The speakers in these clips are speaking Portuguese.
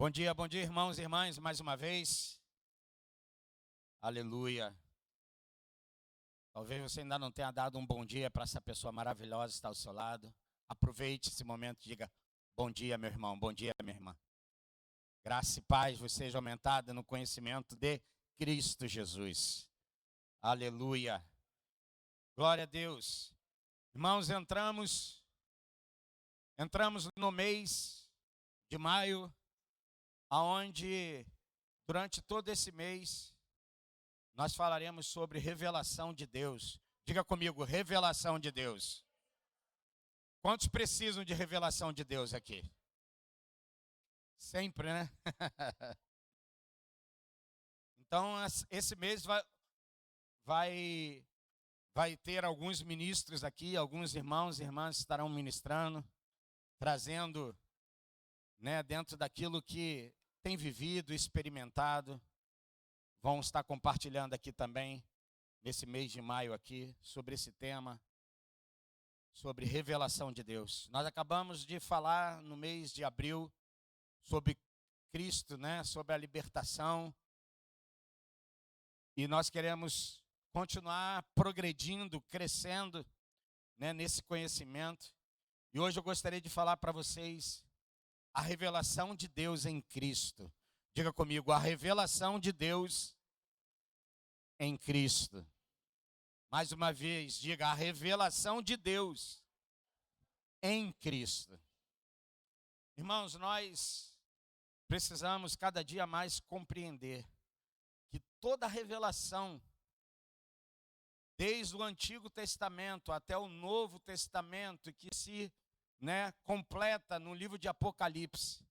Bom dia, irmãos e irmãs, mais uma vez. Aleluia. Talvez você ainda não tenha dado um bom dia para essa pessoa maravilhosa que está ao seu lado. Aproveite esse momento e diga: bom dia, meu irmão, bom dia, minha irmã. Graça e paz vos seja aumentada no conhecimento de Cristo Jesus. Aleluia. Glória a Deus. Irmãos, entramos no mês de maio, aonde durante todo esse mês nós falaremos sobre revelação de Deus. Diga comigo, revelação de Deus. Quantos precisam de revelação de Deus aqui? Sempre, né? Então, esse mês vai ter alguns ministros aqui, alguns irmãos e irmãs estarão ministrando, trazendo, dentro daquilo que tem vivido, experimentado. Vão estar compartilhando aqui também, nesse mês de maio aqui, sobre esse tema, sobre revelação de Deus. Nós acabamos de falar no mês de abril sobre Cristo, sobre a libertação. E nós queremos continuar progredindo, crescendo, nesse conhecimento. E hoje eu gostaria de falar para vocês a revelação de Deus em Cristo. Diga comigo, a revelação de Deus em Cristo. Mais uma vez, diga, a revelação de Deus em Cristo. Irmãos, nós precisamos cada dia mais compreender que toda a revelação, desde o Antigo Testamento até o Novo Testamento, que se completa no livro de Apocalipse,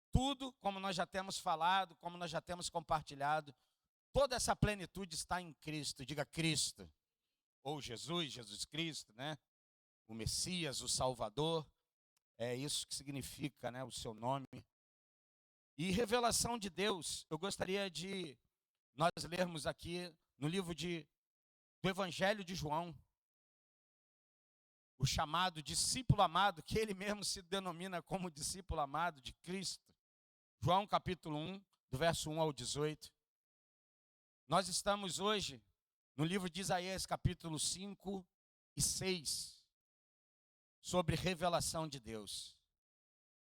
tudo, como nós já temos falado, como nós já temos compartilhado, toda essa plenitude está em Cristo. Diga Cristo, ou Jesus Cristo, o Messias, o Salvador, é isso que significa, o seu nome. E revelação de Deus, eu gostaria de nós lermos aqui no livro do Evangelho de João, o chamado discípulo amado, que ele mesmo se denomina como discípulo amado de Cristo. João capítulo 1, do verso 1 ao 18. Nós estamos hoje no livro de Isaías capítulo 5 e 6, sobre revelação de Deus.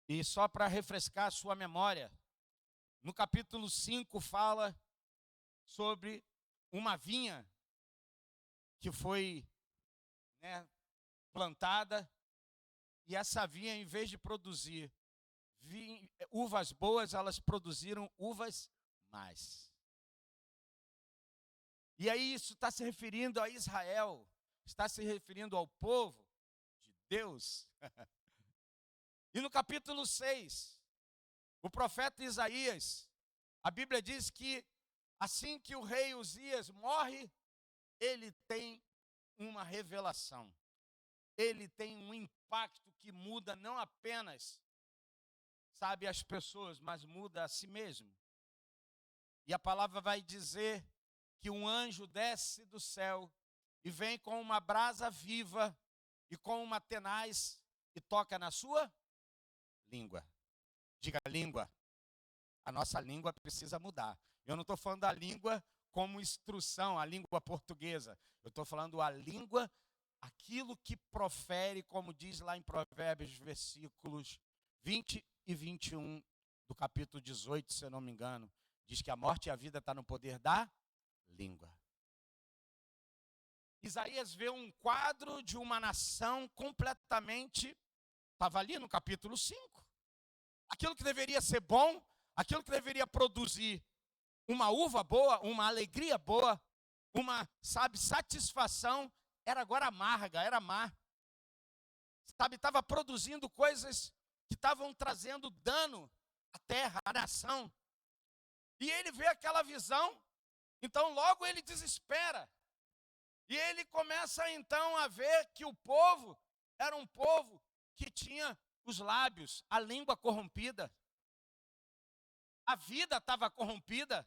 E só para refrescar a sua memória, no capítulo 5 fala sobre uma vinha que foi plantada, e essa vinha, em vez de produzir uvas boas, elas produziram uvas más. E aí isso está se referindo a Israel, está se referindo ao povo de Deus. E no capítulo 6, o profeta Isaías, a Bíblia diz que assim que o rei Uzias morre, ele tem uma revelação. Ele tem um impacto que muda não apenas, as pessoas, mas muda a si mesmo. E a palavra vai dizer que um anjo desce do céu e vem com uma brasa viva e com uma tenaz e toca na sua língua. Diga língua. A nossa língua precisa mudar. Eu não estou falando da língua como instrução, a língua portuguesa. Eu estou falando a língua, aquilo que profere, como diz lá em Provérbios, versículos 20 e 21 do capítulo 18, se eu não me engano. Diz que a morte e a vida está no poder da língua. Isaías vê um quadro de uma nação completamente, estava ali no capítulo 5. Aquilo que deveria ser bom, aquilo que deveria produzir uma uva boa, uma alegria boa, uma, satisfação, era agora amarga, era má. Estava produzindo coisas que estavam trazendo dano à terra, à nação. E ele vê aquela visão, então logo ele desespera. E ele começa então a ver que o povo era um povo que tinha os lábios, a língua corrompida. A vida estava corrompida.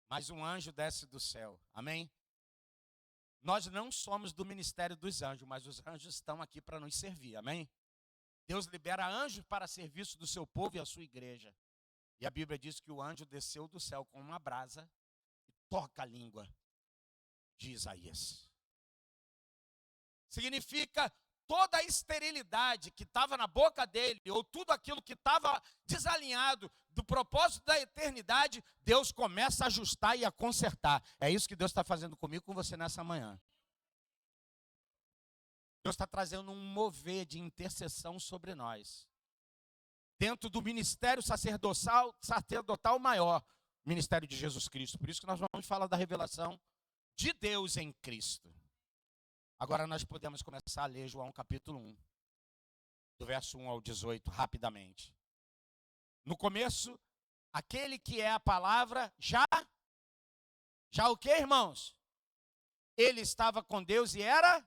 Mas um anjo desce do céu. Amém? Nós não somos do ministério dos anjos, mas os anjos estão aqui para nos servir. Amém? Deus libera anjos para serviço do seu povo e a sua igreja. E a Bíblia diz que o anjo desceu do céu com uma brasa e toca a língua de Isaías. Significa toda a esterilidade que estava na boca dele, ou tudo aquilo que estava desalinhado do propósito da eternidade, Deus começa a ajustar e a consertar. É isso que Deus está fazendo comigo, com você nessa manhã. Deus está trazendo um mover de intercessão sobre nós. Dentro do ministério sacerdotal maior, ministério de Jesus Cristo. Por isso que nós vamos falar da revelação de Deus em Cristo. Agora nós podemos começar a ler João capítulo 1, do verso 1 ao 18, rapidamente. No começo, aquele que é a palavra já o que, irmãos? Ele estava com Deus e era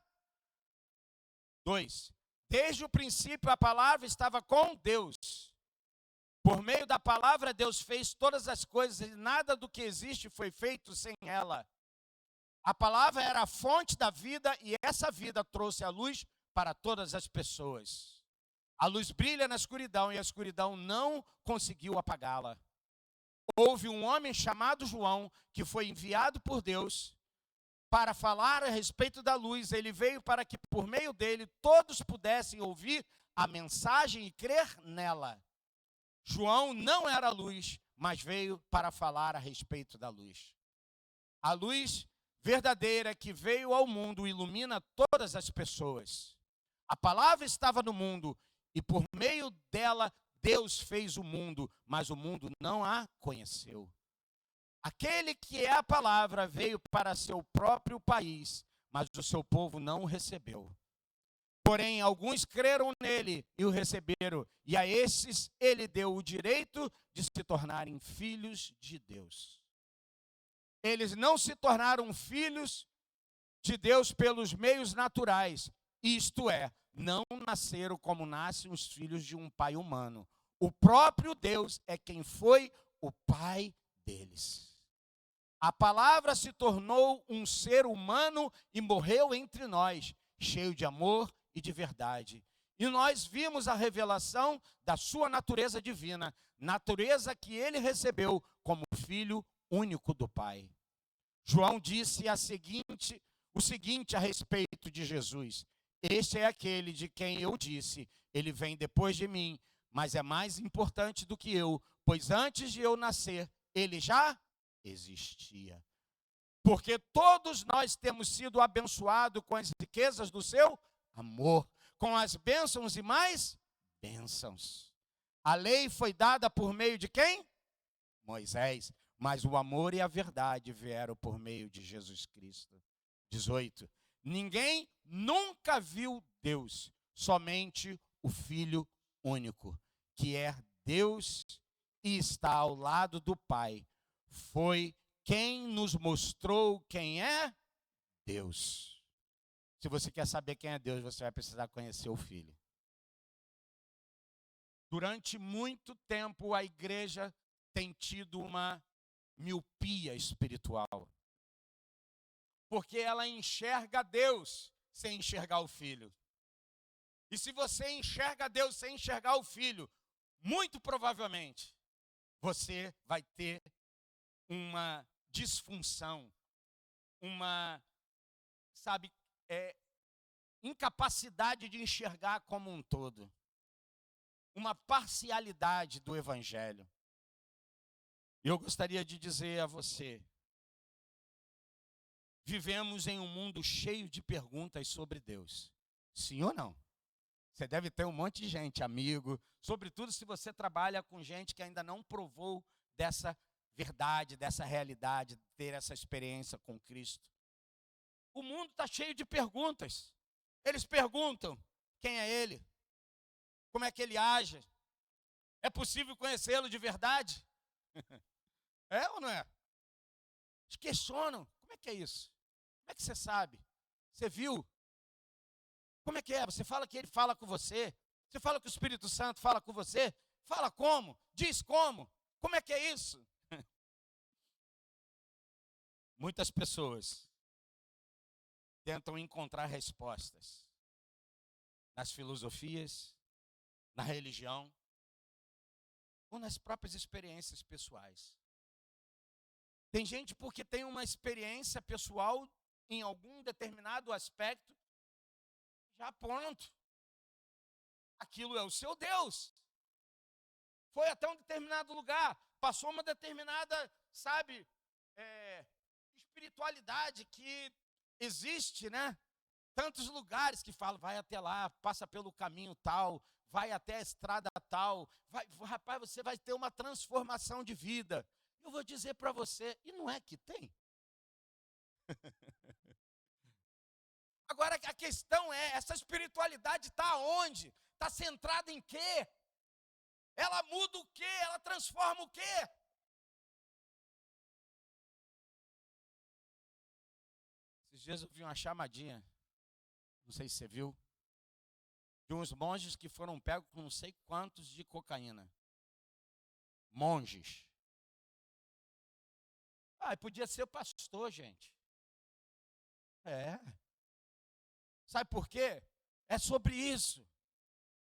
2. Desde o princípio a palavra estava com Deus. Por meio da palavra Deus fez todas as coisas e nada do que existe foi feito sem ela. A palavra era a fonte da vida e essa vida trouxe a luz para todas as pessoas. A luz brilha na escuridão e a escuridão não conseguiu apagá-la. Houve um homem chamado João que foi enviado por Deus para falar a respeito da luz. Ele veio para que por meio dele todos pudessem ouvir a mensagem e crer nela. João não era a luz, mas veio para falar a respeito da luz. A luz verdadeira que veio ao mundo ilumina todas as pessoas. A palavra estava no mundo e por meio dela Deus fez o mundo, mas o mundo não a conheceu. Aquele que é a palavra veio para seu próprio país, mas o seu povo não o recebeu. Porém, alguns creram nele e o receberam, e a esses ele deu o direito de se tornarem filhos de Deus. Eles não se tornaram filhos de Deus pelos meios naturais, isto é, não nasceram como nascem os filhos de um pai humano. O próprio Deus é quem foi o pai deles. A palavra se tornou um ser humano e morreu entre nós, cheio de amor e de verdade. E nós vimos a revelação da sua natureza divina, natureza que ele recebeu como filho único do Pai. João disse o seguinte a respeito de Jesus: este é aquele de quem eu disse, ele vem depois de mim, mas é mais importante do que eu, pois antes de eu nascer, ele já existia. Porque todos nós temos sido abençoados com as riquezas do seu amor, com as bênçãos e mais bênçãos. A lei foi dada por meio de quem? Moisés. Mas o amor e a verdade vieram por meio de Jesus Cristo. 18. Ninguém nunca viu Deus, somente o Filho único, que é Deus e está ao lado do Pai. Foi quem nos mostrou quem é Deus. Se você quer saber quem é Deus, você vai precisar conhecer o Filho. Durante muito tempo, a igreja tem tido uma miopia espiritual, porque ela enxerga Deus sem enxergar o Filho. E se você enxerga Deus sem enxergar o Filho, muito provavelmente você vai ter uma disfunção, uma, incapacidade de enxergar como um todo, uma parcialidade do Evangelho. E eu gostaria de dizer a você, vivemos em um mundo cheio de perguntas sobre Deus. Sim ou não? Você deve ter um monte de gente, amigo, sobretudo se você trabalha com gente que ainda não provou dessa verdade, dessa realidade, ter essa experiência com Cristo. O mundo está cheio de perguntas. Eles perguntam quem é Ele, como é que Ele age, é possível conhecê-lo de verdade? É ou não é? Eles questionam, como é que é isso? Como é que você sabe? Você viu? Como é que é? Você fala que Ele fala com você? Você fala que o Espírito Santo fala com você? Fala como? Diz como? Como é que é isso? Muitas pessoas tentam encontrar respostas nas filosofias, na religião, ou nas próprias experiências pessoais. Tem gente porque tem uma experiência pessoal em algum determinado aspecto, já pronto. Aquilo é o seu Deus. Foi até um determinado lugar, passou uma determinada, espiritualidade que existe, né? Tantos lugares que falam, vai até lá, passa pelo caminho tal, vai até a estrada tal, rapaz, você vai ter uma transformação de vida. Eu vou dizer para você, e não é que tem? Agora a questão é, essa espiritualidade está onde? Está centrada em quê? Ela muda o quê? Ela transforma o quê? Esses dias eu vi uma chamadinha, não sei se você viu, de uns monges que foram pegos com não sei quantos de cocaína. Monges. Podia ser o pastor, gente. Sabe por quê? É sobre isso.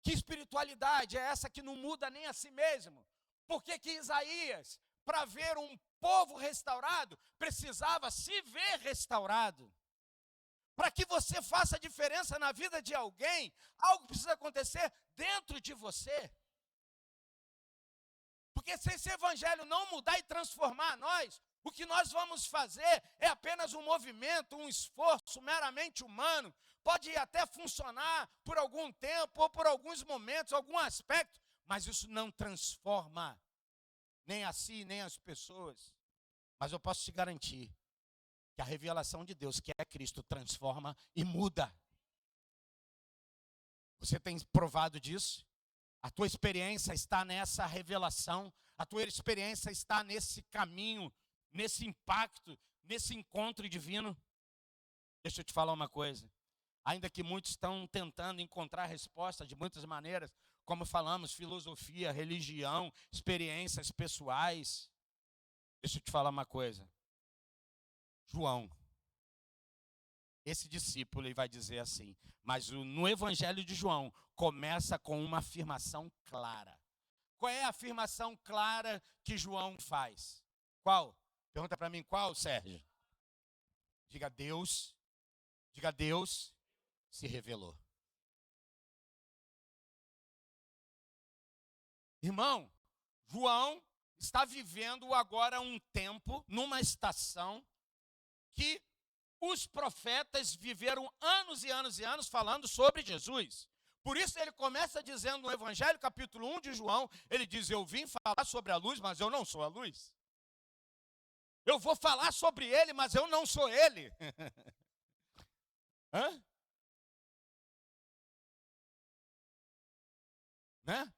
Que espiritualidade é essa que não muda nem a si mesmo? Por que Isaías, para ver um povo restaurado, precisava se ver restaurado? Para que você faça diferença na vida de alguém, algo precisa acontecer dentro de você. Porque se esse evangelho não mudar e transformar nós, o que nós vamos fazer é apenas um movimento, um esforço meramente humano. Pode até funcionar por algum tempo ou por alguns momentos, algum aspecto, mas isso não transforma nem a si, nem as pessoas. Mas eu posso te garantir que a revelação de Deus, que é Cristo, transforma e muda. Você tem provado disso? A tua experiência está nessa revelação, a tua experiência está nesse caminho, nesse impacto, nesse encontro divino. Deixa eu te falar uma coisa. Ainda que muitos estão tentando encontrar resposta de muitas maneiras, como falamos, filosofia, religião, experiências pessoais. Deixa eu te falar uma coisa. João, esse discípulo, ele vai dizer assim, mas no Evangelho de João, começa com uma afirmação clara. Qual é a afirmação clara que João faz? Qual? Pergunta para mim, qual, Sérgio? Diga Deus se revelou. Irmão, João está vivendo agora um tempo, numa estação, que os profetas viveram anos e anos e anos falando sobre Jesus. Por isso ele começa dizendo no Evangelho, capítulo 1 de João, ele diz, eu vim falar sobre a luz, mas eu não sou a luz. Eu vou falar sobre ele, mas eu não sou ele. Hã? Né?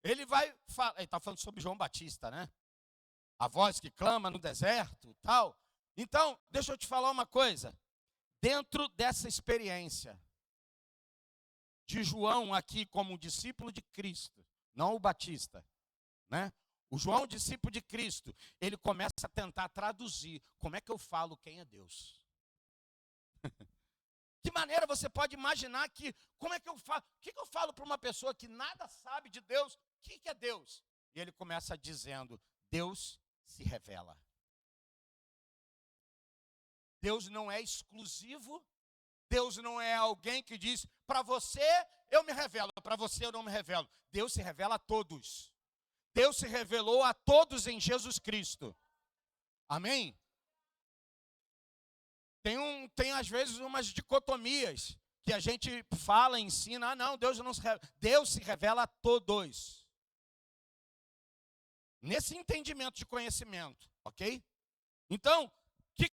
Ele vai falar, ele está falando sobre João Batista, né? A voz que clama no deserto e tal. Então, deixa eu te falar uma coisa. Dentro dessa experiência de João aqui como discípulo de Cristo, não o Batista, né? O João, discípulo de Cristo, ele começa a tentar traduzir como é que eu falo quem é Deus. Que maneira você pode imaginar que, como é que eu falo? O que eu falo para uma pessoa que nada sabe de Deus? O que é Deus? E ele começa dizendo, Deus se revela. Deus não é exclusivo, Deus não é alguém que diz, para você eu me revelo, para você eu não me revelo. Deus se revela a todos. Deus se revelou a todos em Jesus Cristo. Amém? Tem às vezes umas dicotomias que a gente fala, ensina, não, Deus não se revela. Deus se revela a todos. Nesse entendimento de conhecimento, ok? Então, o que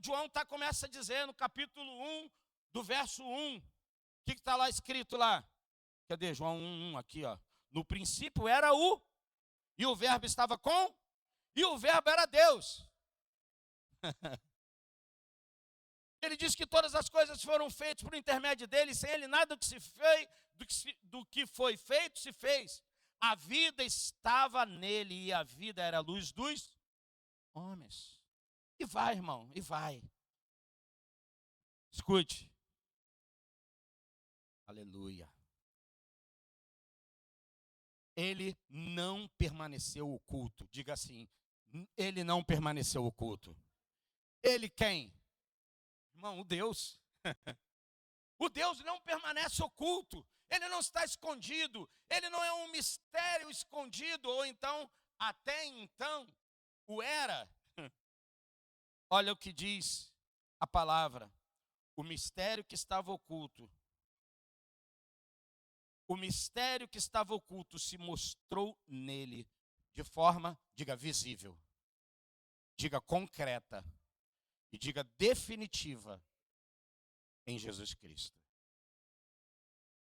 João começa a dizer no capítulo 1, do verso 1? O que está lá escrito lá? Cadê? João 1, aqui, ó. No princípio era e o verbo estava com, e o verbo era Deus. Ele diz que todas as coisas foram feitas por intermédio dele, sem ele nada do que foi feito se fez. A vida estava nele e a vida era a luz dos homens. E vai, irmão, e vai. Escute. Aleluia. ele não permaneceu oculto. Diga assim, ele não permaneceu oculto. Ele quem? Irmão, o Deus. O Deus não permanece oculto. Ele não está escondido. Ele não é um mistério escondido. Ou então, até então, o era. Olha o que diz a palavra. O mistério que estava oculto. O mistério que estava oculto se mostrou nele de forma, diga, visível. Diga, concreta. E diga, definitiva em Jesus Cristo.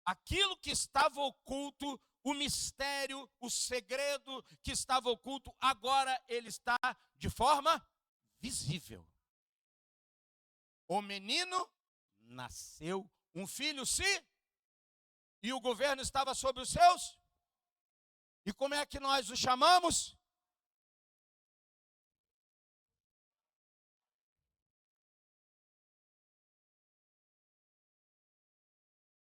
Aquilo que estava oculto, o mistério, o segredo que estava oculto, agora ele está de forma visível. O menino nasceu, um filho e o governo estava sobre os seus. E como é que nós o chamamos?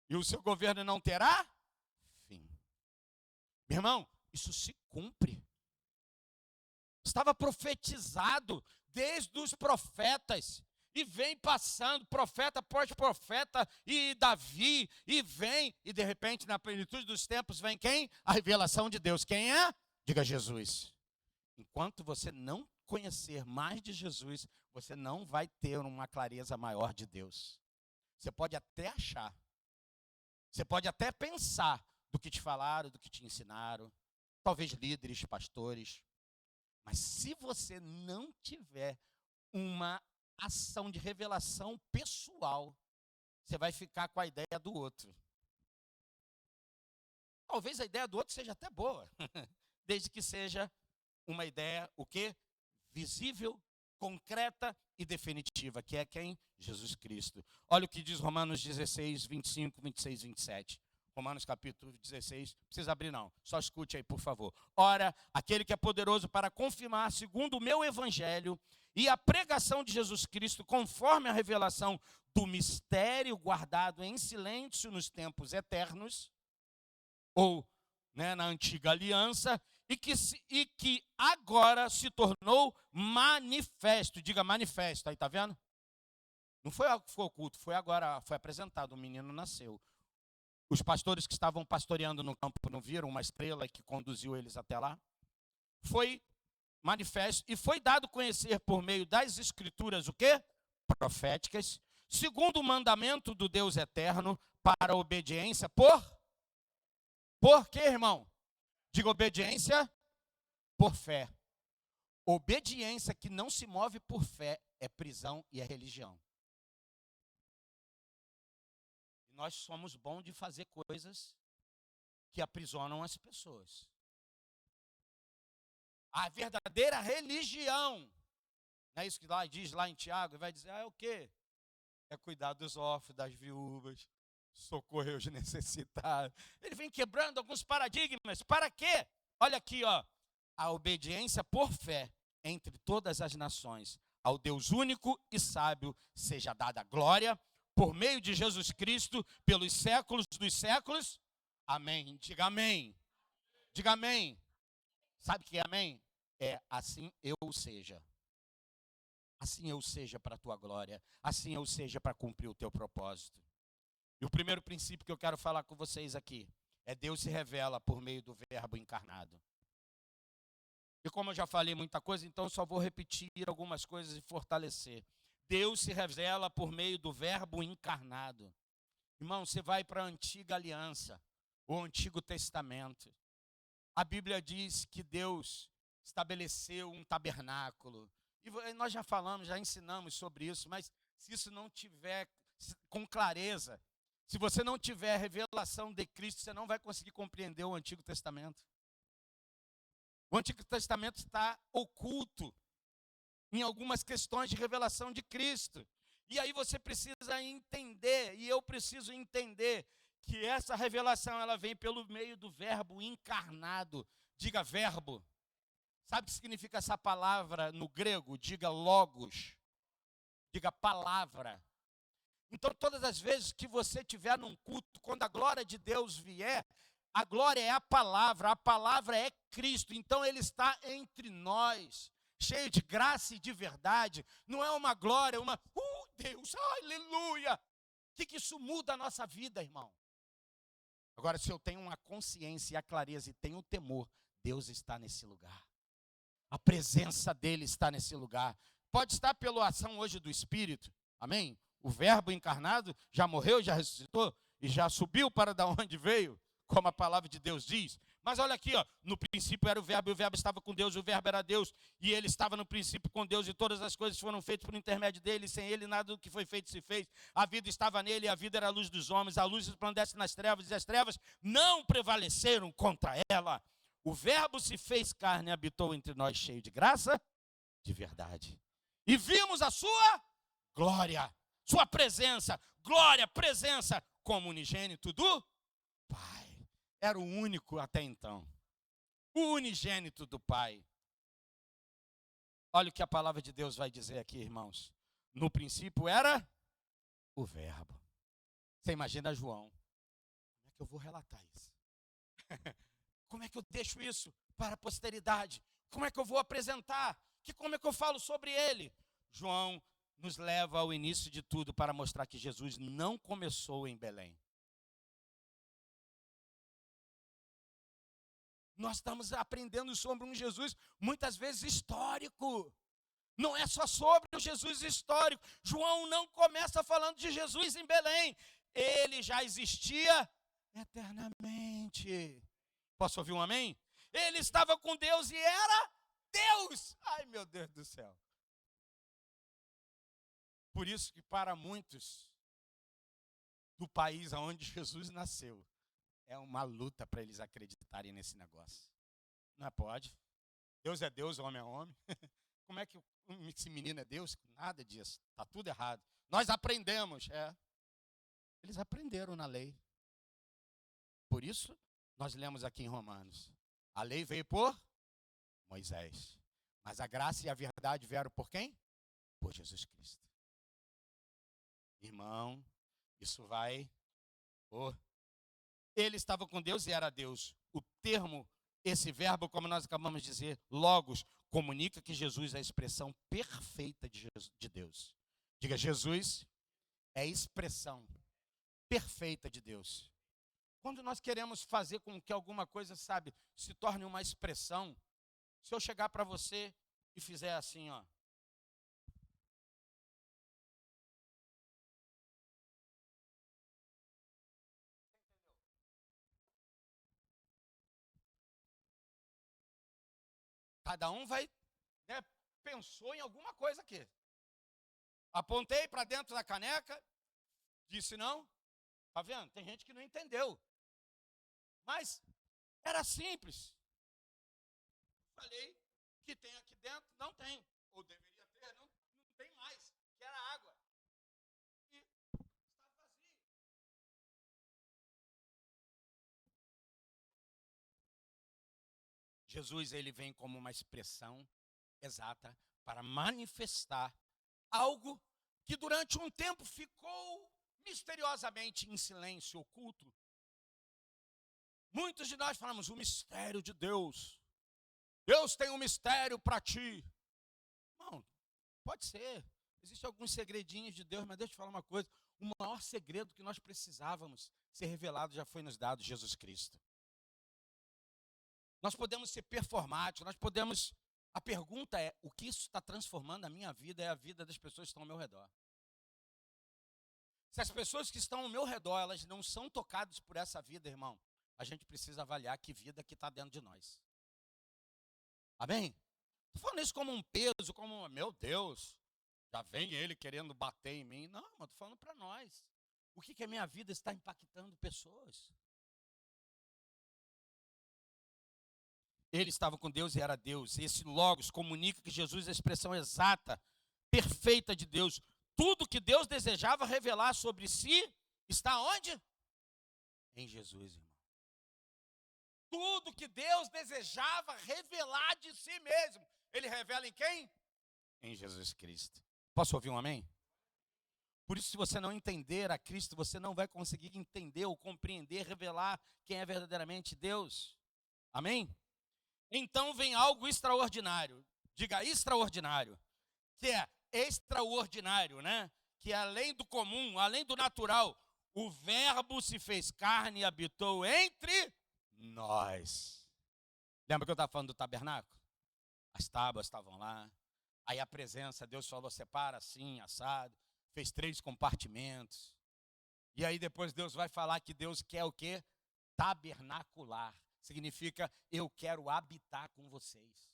E o seu governo não terá fim. Meu irmão, isso se cumpre. Estava profetizado desde os profetas. E vem passando, profeta após profeta, e Davi, e vem, e de repente, na plenitude dos tempos, vem quem? A revelação de Deus. Quem é? Diga Jesus. Enquanto você não conhecer mais de Jesus, você não vai ter uma clareza maior de Deus. Você pode até achar, você pode até pensar do que te falaram, do que te ensinaram, talvez líderes, pastores, mas se você não tiver uma ação de revelação pessoal, você vai ficar com a ideia do outro. Talvez a ideia do outro seja até boa, desde que seja uma ideia, o quê? Visível, concreta e definitiva, que é quem? Jesus Cristo. Olha o que diz Romanos 16, 25, 26, 27. Romanos capítulo 16, não precisa abrir não, só escute aí, por favor. Ora, aquele que é poderoso para confirmar, segundo o meu evangelho, e a pregação de Jesus Cristo, conforme a revelação do mistério guardado em silêncio nos tempos eternos, ou na antiga aliança, e que agora se tornou manifesto. Diga manifesto, aí tá vendo? Não foi algo que ficou oculto, foi agora, foi apresentado, o menino nasceu. Os pastores que estavam pastoreando no campo não viram uma estrela que conduziu eles até lá? Foi manifesto e foi dado conhecer por meio das escrituras o quê? Proféticas, segundo o mandamento do Deus eterno, para a obediência por quê, irmão? Diga obediência por fé. Obediência que não se move por fé é prisão e é religião. Nós somos bons de fazer coisas que aprisionam as pessoas. A verdadeira religião, não é isso que lá diz lá em Tiago, vai dizer, é o quê? É cuidar dos órfãos, das viúvas, socorrer os necessitados. Ele vem quebrando alguns paradigmas. Para quê? Olha aqui, ó. A obediência por fé entre todas as nações, ao Deus único e sábio, seja dada a glória, por meio de Jesus Cristo, pelos séculos dos séculos. Amém. Diga amém. Diga amém. Sabe o que é amém? É assim eu seja. Assim eu seja para a tua glória. Assim eu seja para cumprir o teu propósito. E o primeiro princípio que eu quero falar com vocês aqui é Deus se revela por meio do verbo encarnado. E como eu já falei muita coisa, então eu só vou repetir algumas coisas e fortalecer. Deus se revela por meio do verbo encarnado. Irmão, você vai para a antiga aliança, o Antigo Testamento. A Bíblia diz que Deus estabeleceu um tabernáculo. E nós já falamos, já ensinamos sobre isso, mas se isso não tiver com clareza, se você não tiver a revelação de Cristo, você não vai conseguir compreender o Antigo Testamento. O Antigo Testamento está oculto em algumas questões de revelação de Cristo. E aí você precisa entender, e eu preciso entender, que essa revelação ela vem pelo meio do verbo encarnado. Diga verbo. Sabe o que significa essa palavra no grego? Diga logos. Diga palavra. Então todas as vezes que você estiver num culto, quando a glória de Deus vier, A glória é a palavra é Cristo. Então ele está entre nós, cheio de graça e de verdade. Não é uma glória, uma, Deus, aleluia. O que isso muda a nossa vida, irmão? Agora, se eu tenho uma consciência e a clareza e tenho o temor, Deus está nesse lugar. A presença dele está nesse lugar. Pode estar pela ação hoje do Espírito, amém? O verbo encarnado já morreu, já ressuscitou e já subiu para da onde veio, como a palavra de Deus diz. Mas olha aqui, ó, no princípio era o verbo, e o verbo estava com Deus, e o verbo era Deus, e ele estava no princípio com Deus, e todas as coisas foram feitas por intermédio dele, e sem ele nada do que foi feito se fez. A vida estava nele, e a vida era a luz dos homens, a luz resplandece nas trevas, e as trevas não prevaleceram contra ela. O verbo se fez carne e habitou entre nós, cheio de graça, de verdade. E vimos a sua glória, sua presença, glória, presença, como unigênito do Pai. Era o único até então, o unigênito do Pai. Olha o que a palavra de Deus vai dizer aqui, irmãos. No princípio era o verbo. Você imagina João. Como é que eu vou relatar isso? Como é que eu deixo isso para a posteridade? Como é que eu vou apresentar? Como é que eu falo sobre ele? João nos leva ao início de tudo para mostrar que Jesus não começou em Belém. Nós estamos aprendendo sobre um Jesus, muitas vezes histórico. Não é só sobre o Jesus histórico. João não começa falando de Jesus em Belém. Ele já existia eternamente. Posso ouvir um amém? Ele estava com Deus e era Deus. Ai, meu Deus do céu. Por isso que para muitos do país onde Jesus nasceu, é uma luta para eles acreditarem nesse negócio. Não é, pode? Deus é Deus, homem é homem. Como é que esse menino é Deus? Nada disso. Está tudo errado. Nós aprendemos. Eles aprenderam na lei. Por isso, nós lemos aqui em Romanos. A lei veio por Moisés. Mas a graça e a verdade vieram por quem? Por Jesus Cristo. Irmão, isso vai... Ele estava com Deus e era Deus. O termo, esse verbo, como nós acabamos de dizer, logos, comunica que Jesus é a expressão perfeita de Deus. Diga, Jesus é a expressão perfeita de Deus. Quando nós queremos fazer com que alguma coisa, se torne uma expressão, se eu chegar para você e fizer assim, ó. Cada um vai, pensou em alguma coisa aqui. Apontei para dentro da caneca, disse não. Tá vendo? Tem gente que não entendeu. Mas era simples. Falei que tem aqui dentro, não tem. Ou deveria ter, não tem mais, que era água. E está vazio. Jesus, ele vem como uma expressão exata para manifestar algo que durante um tempo ficou misteriosamente em silêncio, oculto. Muitos de nós falamos o mistério de Deus. Deus tem um mistério para ti. Não, pode ser. Existem alguns segredinhos de Deus, mas deixa eu te falar uma coisa. O maior segredo que nós precisávamos ser revelado já foi nos dado, Jesus Cristo. Nós podemos ser performáticos, nós podemos... A pergunta é, o que isso está transformando a minha vida e a vida das pessoas que estão ao meu redor? Se as pessoas que estão ao meu redor, elas não são tocadas por essa vida, irmão, a gente precisa avaliar que vida que está dentro de nós. Amém? Estou falando isso como um peso, como, meu Deus, já vem ele querendo bater em mim. Não, mas estou falando para nós. O que a minha vida está impactando pessoas? Ele estava com Deus e era Deus. Esse logos comunica que Jesus é a expressão exata, perfeita de Deus. Tudo que Deus desejava revelar sobre si está onde? Em Jesus, irmão. Tudo que Deus desejava revelar de si mesmo, Ele revela em quem? Em Jesus Cristo. Posso ouvir um amém? Por isso, se você não entender a Cristo, você não vai conseguir entender ou compreender, revelar quem é verdadeiramente Deus. Amém? Então vem algo extraordinário. Diga extraordinário. Que é extraordinário, né? Que é além do comum, além do natural. O Verbo se fez carne e habitou entre nós. Lembra que eu estava falando do tabernáculo? As tábuas estavam lá. Aí a presença, Deus falou, separa assim, assado. Fez 3 compartimentos. E aí depois Deus vai falar que Deus quer o quê? Tabernacular. Significa, eu quero habitar com vocês.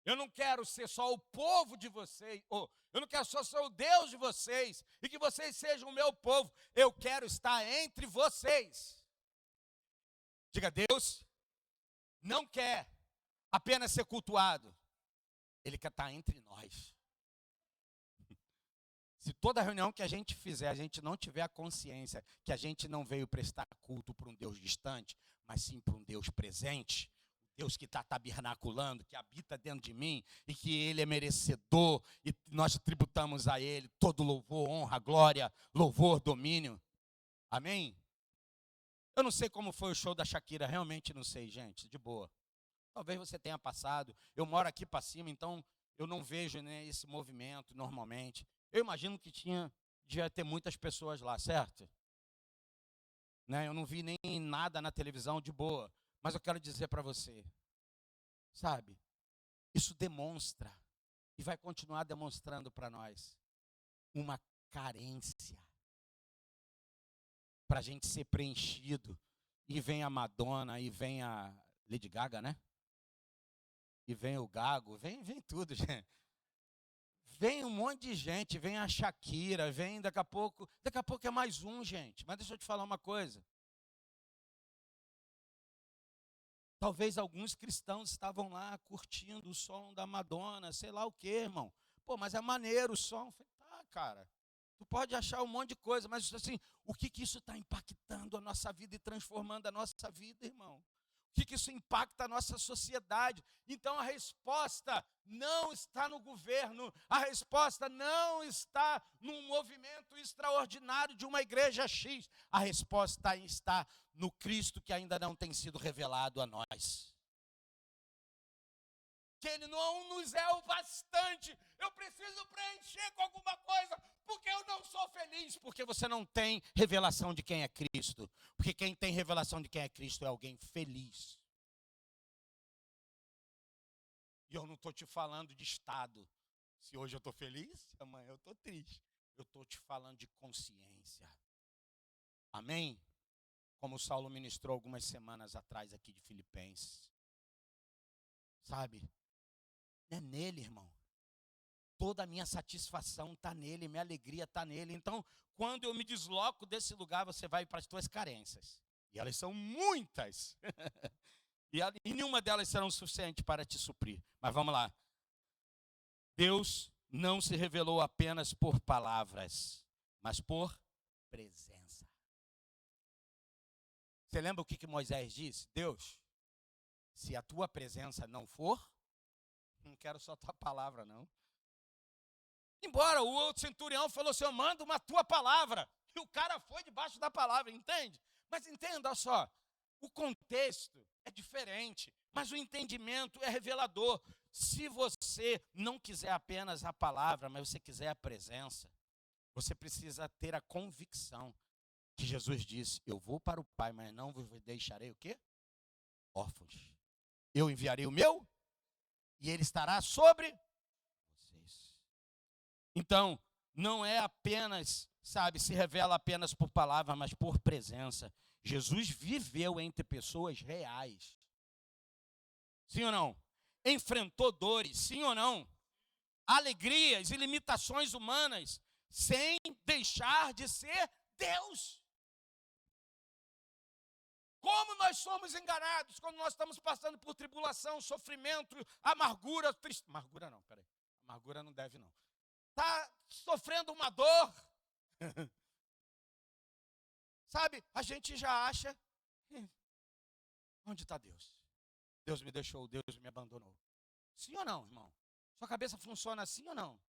Eu não quero ser só o povo de vocês, ou eu não quero só ser o Deus de vocês, e que vocês sejam o meu povo. Eu quero estar entre vocês. Diga, Deus não quer apenas ser cultuado. Ele quer estar entre nós. Se toda reunião que a gente fizer, a gente não tiver a consciência que a gente não veio prestar culto para um Deus distante, mas sim para um Deus presente, Deus que está tabernaculando, que habita dentro de mim e que Ele é merecedor e nós tributamos a Ele todo louvor, honra, glória, louvor, domínio. Amém? Eu não sei como foi o show da Shakira, realmente não sei, gente, de boa. Talvez você tenha passado, eu moro aqui para cima, então eu não vejo, né, esse movimento normalmente. Eu imagino que devia ter muitas pessoas lá, certo? Né, eu não vi nem nada na televisão de boa. Mas eu quero dizer para você, sabe, isso demonstra, e vai continuar demonstrando para nós, uma carência, para a gente ser preenchido. E vem a Madonna, e vem a Lady Gaga, né? E vem o Gago, vem tudo, gente. Vem um monte de gente, vem a Shakira, vem daqui a pouco é mais um, gente. Mas deixa eu te falar uma coisa. Talvez alguns cristãos estavam lá curtindo o som da Madonna, sei lá o que, irmão. Pô, mas é maneiro o som. Eu falei, tá, cara. Tu pode achar um monte de coisa, mas assim, o que isso está impactando a nossa vida e transformando a nossa vida, irmão? O que isso impacta a nossa sociedade? Então a resposta não está no governo, a resposta não está num movimento extraordinário de uma igreja X, a resposta está no Cristo que ainda não tem sido revelado a nós. Que Ele não nos é o bastante, eu preciso preencher com alguma coisa, porque eu não sou feliz, porque você não tem revelação de quem é Cristo, porque quem tem revelação de quem é Cristo é alguém feliz. E eu não estou te falando de estado, se hoje eu estou feliz, amanhã eu estou triste, eu estou te falando de consciência, amém? Como o Saulo ministrou algumas semanas atrás aqui de Filipenses, sabe? É nele, irmão. Toda a minha satisfação está nele, minha alegria está nele. Então, quando eu me desloco desse lugar, você vai para as tuas carências. E elas são muitas. E nenhuma delas serão suficientes para te suprir. Mas vamos lá. Deus não se revelou apenas por palavras, mas por presença. Você lembra o que Moisés disse? Deus, se a tua presença não for, não quero só a tua palavra, não. Embora o outro centurião falou assim, eu mando uma tua palavra. E o cara foi debaixo da palavra, entende? Mas entenda só, o contexto é diferente, mas o entendimento é revelador. Se você não quiser apenas a palavra, mas você quiser a presença, você precisa ter a convicção que Jesus disse, eu vou para o Pai, mas não vos deixarei o quê? Órfãos. Eu enviarei o meu, e ele estará sobre vocês. Então, não é apenas, sabe, se revela apenas por palavra, mas por presença. Jesus viveu entre pessoas reais. Sim ou não? Enfrentou dores, sim ou não? Alegrias e limitações humanas, sem deixar de ser Deus. Como nós somos enganados quando nós estamos passando por tribulação, sofrimento, amargura, tristeza. Amargura não, peraí. Amargura não deve não. Está sofrendo uma dor. Sabe, a gente já acha, onde está Deus? Deus me deixou, Deus me abandonou. Sim ou não, irmão? Sua cabeça funciona assim ou não?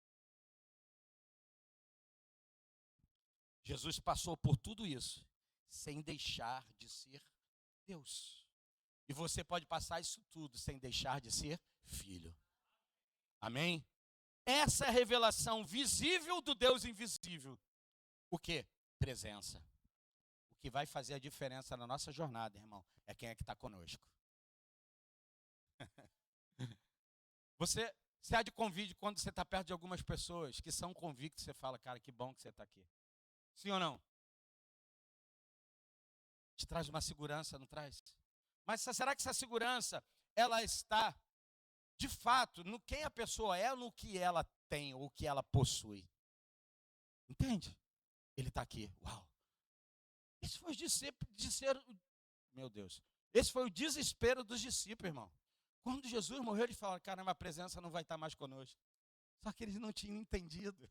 Jesus passou por tudo isso sem deixar de ser Deus. E você pode passar isso tudo sem deixar de ser filho. Amém? Essa é a revelação visível do Deus invisível. O quê? Presença. O que vai fazer a diferença na nossa jornada, irmão, é quem é que está conosco. Você há de convite quando você está perto de algumas pessoas que são convictas, você fala, cara, que bom que você está aqui. Sim ou não? Te traz uma segurança, não traz? Mas será que essa segurança, ela está, de fato, no quem a pessoa é ou no que ela tem ou o que ela possui? Entende? Ele está aqui, uau. Esse foi meu Deus, esse foi o desespero dos discípulos, irmão. Quando Jesus morreu, eles falaram, caramba, a presença não vai estar mais conosco. Só que eles não tinham entendido.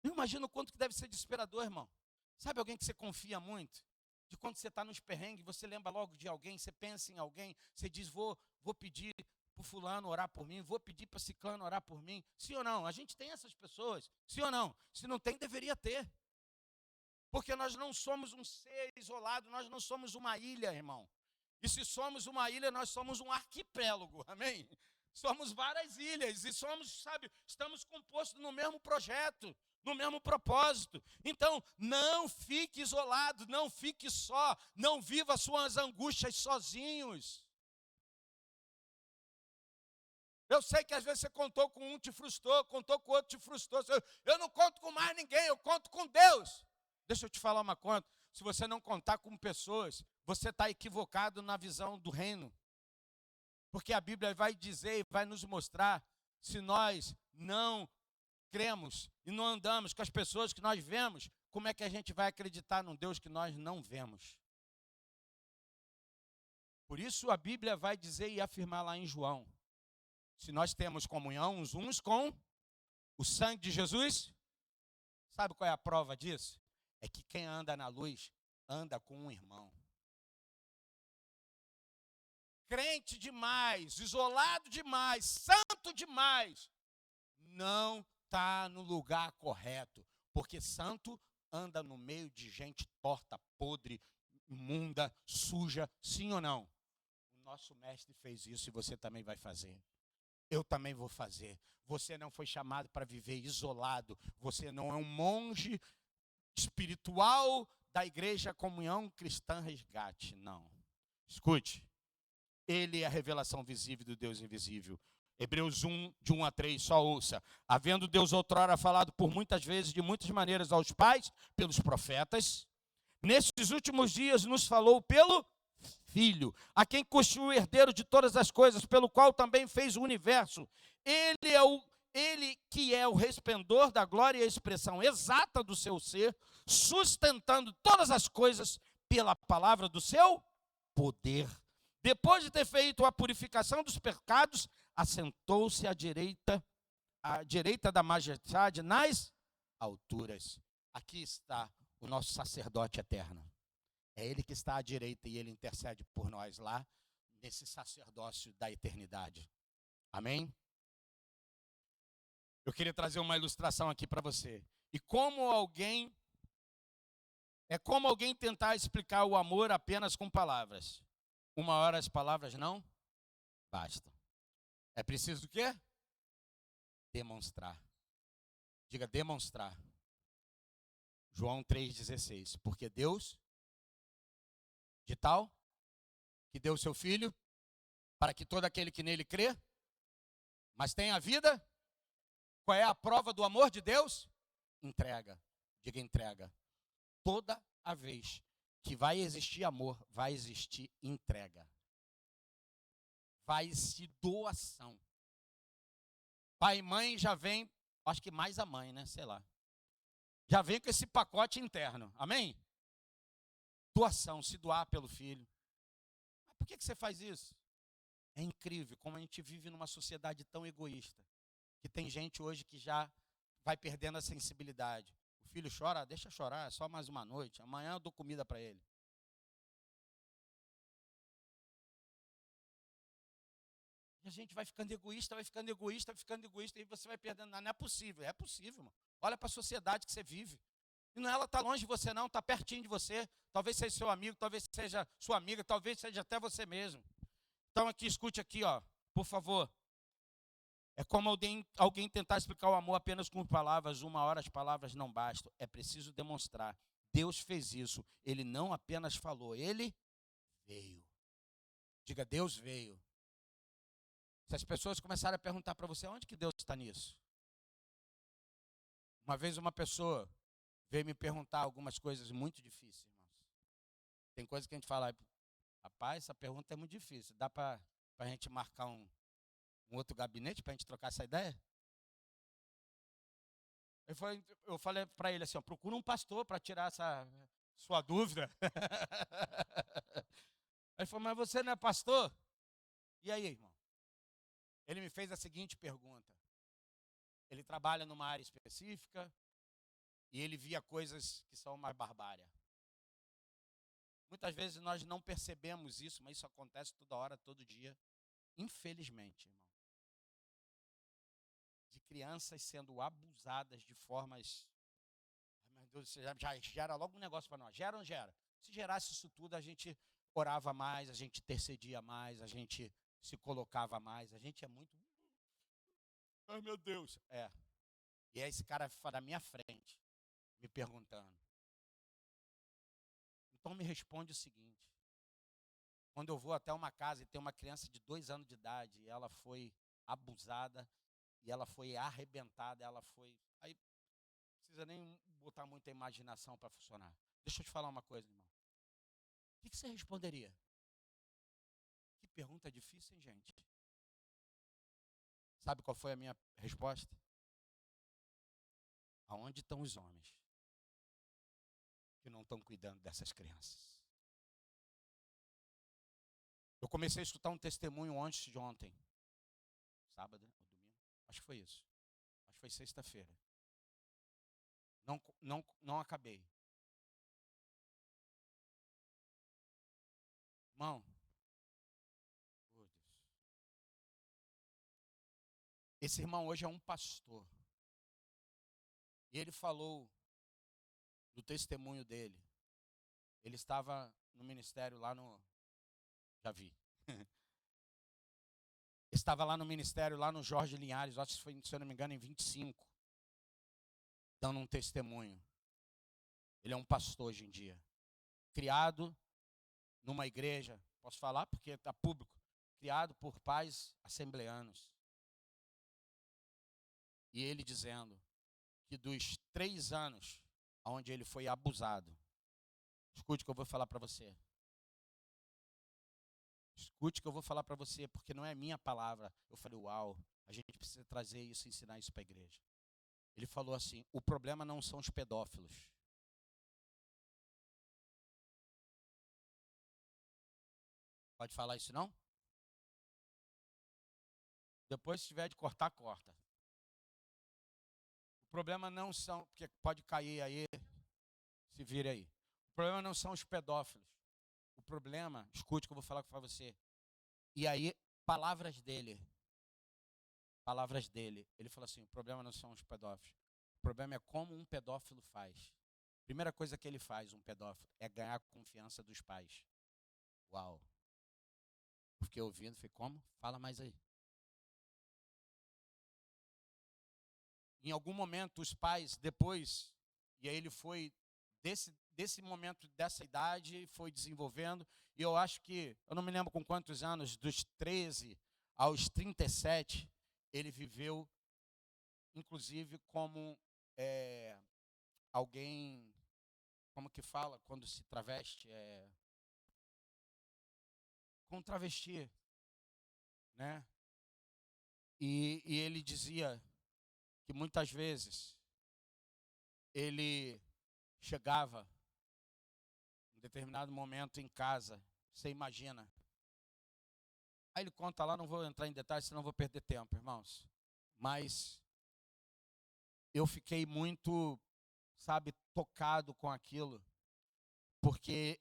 Eu imagino o quanto que deve ser desesperador, irmão. Sabe alguém que você confia muito? De quando você está nos perrengues, você lembra logo de alguém, você pensa em alguém, você diz, vou pedir para o fulano orar por mim, vou pedir para ciclano orar por mim. Sim ou não? A gente tem essas pessoas. Sim ou não? Se não tem, deveria ter. Porque nós não somos um ser isolado, nós não somos uma ilha, irmão. E se somos uma ilha, nós somos um arquipélago, amém? Somos várias ilhas e estamos compostos no mesmo projeto, no mesmo propósito. Então, não fique isolado, não fique só, não viva suas angústias sozinhos. Eu sei que às vezes você contou com um, te frustrou, contou com outro, te frustrou. Eu não conto com mais ninguém, eu conto com Deus. Deixa eu te falar uma coisa, se você não contar com pessoas, você está equivocado na visão do reino. Porque a Bíblia vai dizer, vai nos mostrar, se nós não cremos e não andamos com as pessoas que nós vemos, como é que a gente vai acreditar num Deus que nós não vemos? Por isso a Bíblia vai dizer e afirmar lá em João, se nós temos comunhão uns com o sangue de Jesus, sabe qual é a prova disso? É que quem anda na luz, anda com um irmão. Crente demais, isolado demais, santo demais, não está no lugar correto. Porque santo anda no meio de gente torta, podre, imunda, suja, sim ou não? O nosso mestre fez isso e você também vai fazer. Eu também vou fazer. Você não foi chamado para viver isolado. Você não é um monge espiritual da Igreja Comunhão Cristã Resgate, não. Escute, ele é a revelação visível do Deus invisível. Hebreus 1, de 1 a 3, só ouça. Havendo Deus outrora falado por muitas vezes, de muitas maneiras aos pais, pelos profetas, nesses últimos dias nos falou pelo Filho, a quem constituiu o herdeiro de todas as coisas, pelo qual também fez o universo. Ele que é o resplendor da glória e a expressão exata do seu ser, sustentando todas as coisas pela palavra do seu poder. Depois de ter feito a purificação dos pecados, assentou-se à direita da majestade nas alturas. Aqui está o nosso sacerdote eterno. É ele que está à direita e ele intercede por nós lá, nesse sacerdócio da eternidade. Amém? Eu queria trazer uma ilustração aqui para você. É como alguém tentar explicar o amor apenas com palavras. Uma hora as palavras não bastam. É preciso o quê? Demonstrar. Diga, demonstrar. João 3,16. Porque Deus, de tal, que deu o seu Filho, para que todo aquele que nele crê, mas tem a vida. Qual é a prova do amor de Deus? Entrega. Diga entrega. Toda a vez que vai existir amor, vai existir entrega. Vai existir doação. Pai e mãe já vem, acho que mais a mãe, né? Sei lá. Já vem com esse pacote interno. Amém? Doação, se doar pelo filho. Mas por que você faz isso? É incrível como a gente vive numa sociedade tão egoísta. Que tem gente hoje que já vai perdendo a sensibilidade. O filho chora, deixa chorar, é só mais uma noite. Amanhã eu dou comida para ele. E a gente vai ficando egoísta, e você vai perdendo. Não é possível, irmão. Olha para a sociedade que você vive. E não, ela está longe de você não, está pertinho de você. Talvez seja seu amigo, talvez seja sua amiga, talvez seja até você mesmo. Então aqui, escute aqui, ó, por favor. É como alguém tentar explicar o amor apenas com palavras. Uma hora as palavras não bastam. É preciso demonstrar. Deus fez isso. Ele não apenas falou, ele veio. Diga, Deus veio. Se as pessoas começarem a perguntar para você, onde que Deus está nisso? Uma vez uma pessoa veio me perguntar algumas coisas muito difíceis, irmãos. Tem coisas que a gente fala, rapaz, essa pergunta é muito difícil. Dá para a gente marcar um outro gabinete para a gente trocar essa ideia? Eu falei para ele assim, ó, procura um pastor para tirar essa sua dúvida. Ele falou, mas você não é pastor? E aí, irmão? Ele me fez a seguinte pergunta. Ele trabalha numa área específica e ele via coisas que são uma barbárie. Muitas vezes nós não percebemos isso, mas isso acontece toda hora, todo dia, infelizmente, irmão. De crianças sendo abusadas de formas... Ai, meu Deus, já gera logo um negócio para nós. Gera ou não gera? Se gerasse isso tudo, a gente orava mais, a gente intercedia mais, a gente se colocava mais. A gente é muito... Ai, meu Deus. É. E aí esse cara na minha frente, me perguntando. Então me responde o seguinte. Quando eu vou até uma casa e tem uma criança de 2 anos de idade, e ela foi abusada, e ela foi arrebentada, ela foi... Aí não precisa nem botar muita imaginação para funcionar. Deixa eu te falar uma coisa, irmão. O que você responderia? Que pergunta difícil, hein, gente? Sabe qual foi a minha resposta? Aonde estão os homens que não estão cuidando dessas crianças? Eu comecei a escutar um testemunho antes de ontem. Sábado ou domingo? Acho que foi isso. Acho que foi sexta-feira. Não acabei. Irmão, oh Deus. Esse irmão hoje é um pastor. E ele falou do testemunho dele. Ele estava no ministério lá no... Já vi. Estava lá no ministério, lá no Jorge Linhares, acho que foi, se eu não me engano, em 25. Dando um testemunho. Ele é um pastor hoje em dia. Criado numa igreja, posso falar porque está público, criado por pais assembleanos. E ele dizendo que dos 3 anos onde ele foi abusado, escute o que eu vou falar para você. Escute o que eu vou falar para você, porque não é minha palavra. Eu falei, uau, a gente precisa trazer isso, ensinar isso para a igreja. Ele falou assim, o problema não são os pedófilos. Pode falar isso não? Depois, se tiver de cortar, corta. O problema não são, porque pode cair aí, se vira aí. O problema não são os pedófilos. O problema, escute o que eu vou falar para você. E aí, palavras dele. Ele falou assim, o problema não são os pedófilos. O problema é como um pedófilo faz. Primeira coisa que ele faz, um pedófilo, é ganhar a confiança dos pais. Uau. Fiquei ouvindo, falei, como? Fala mais aí. Em algum momento, os pais, depois, e aí ele foi, desse momento, dessa idade, foi desenvolvendo, e eu acho que, eu não me lembro com quantos anos, dos 13 aos 37, ele viveu, inclusive, como alguém, como que fala, quando se traveste, com travesti, né? E ele dizia que muitas vezes ele chegava em determinado momento em casa, você imagina. Aí ele conta lá, não vou entrar em detalhes, senão vou perder tempo, irmãos. Mas eu fiquei muito, sabe, tocado com aquilo, porque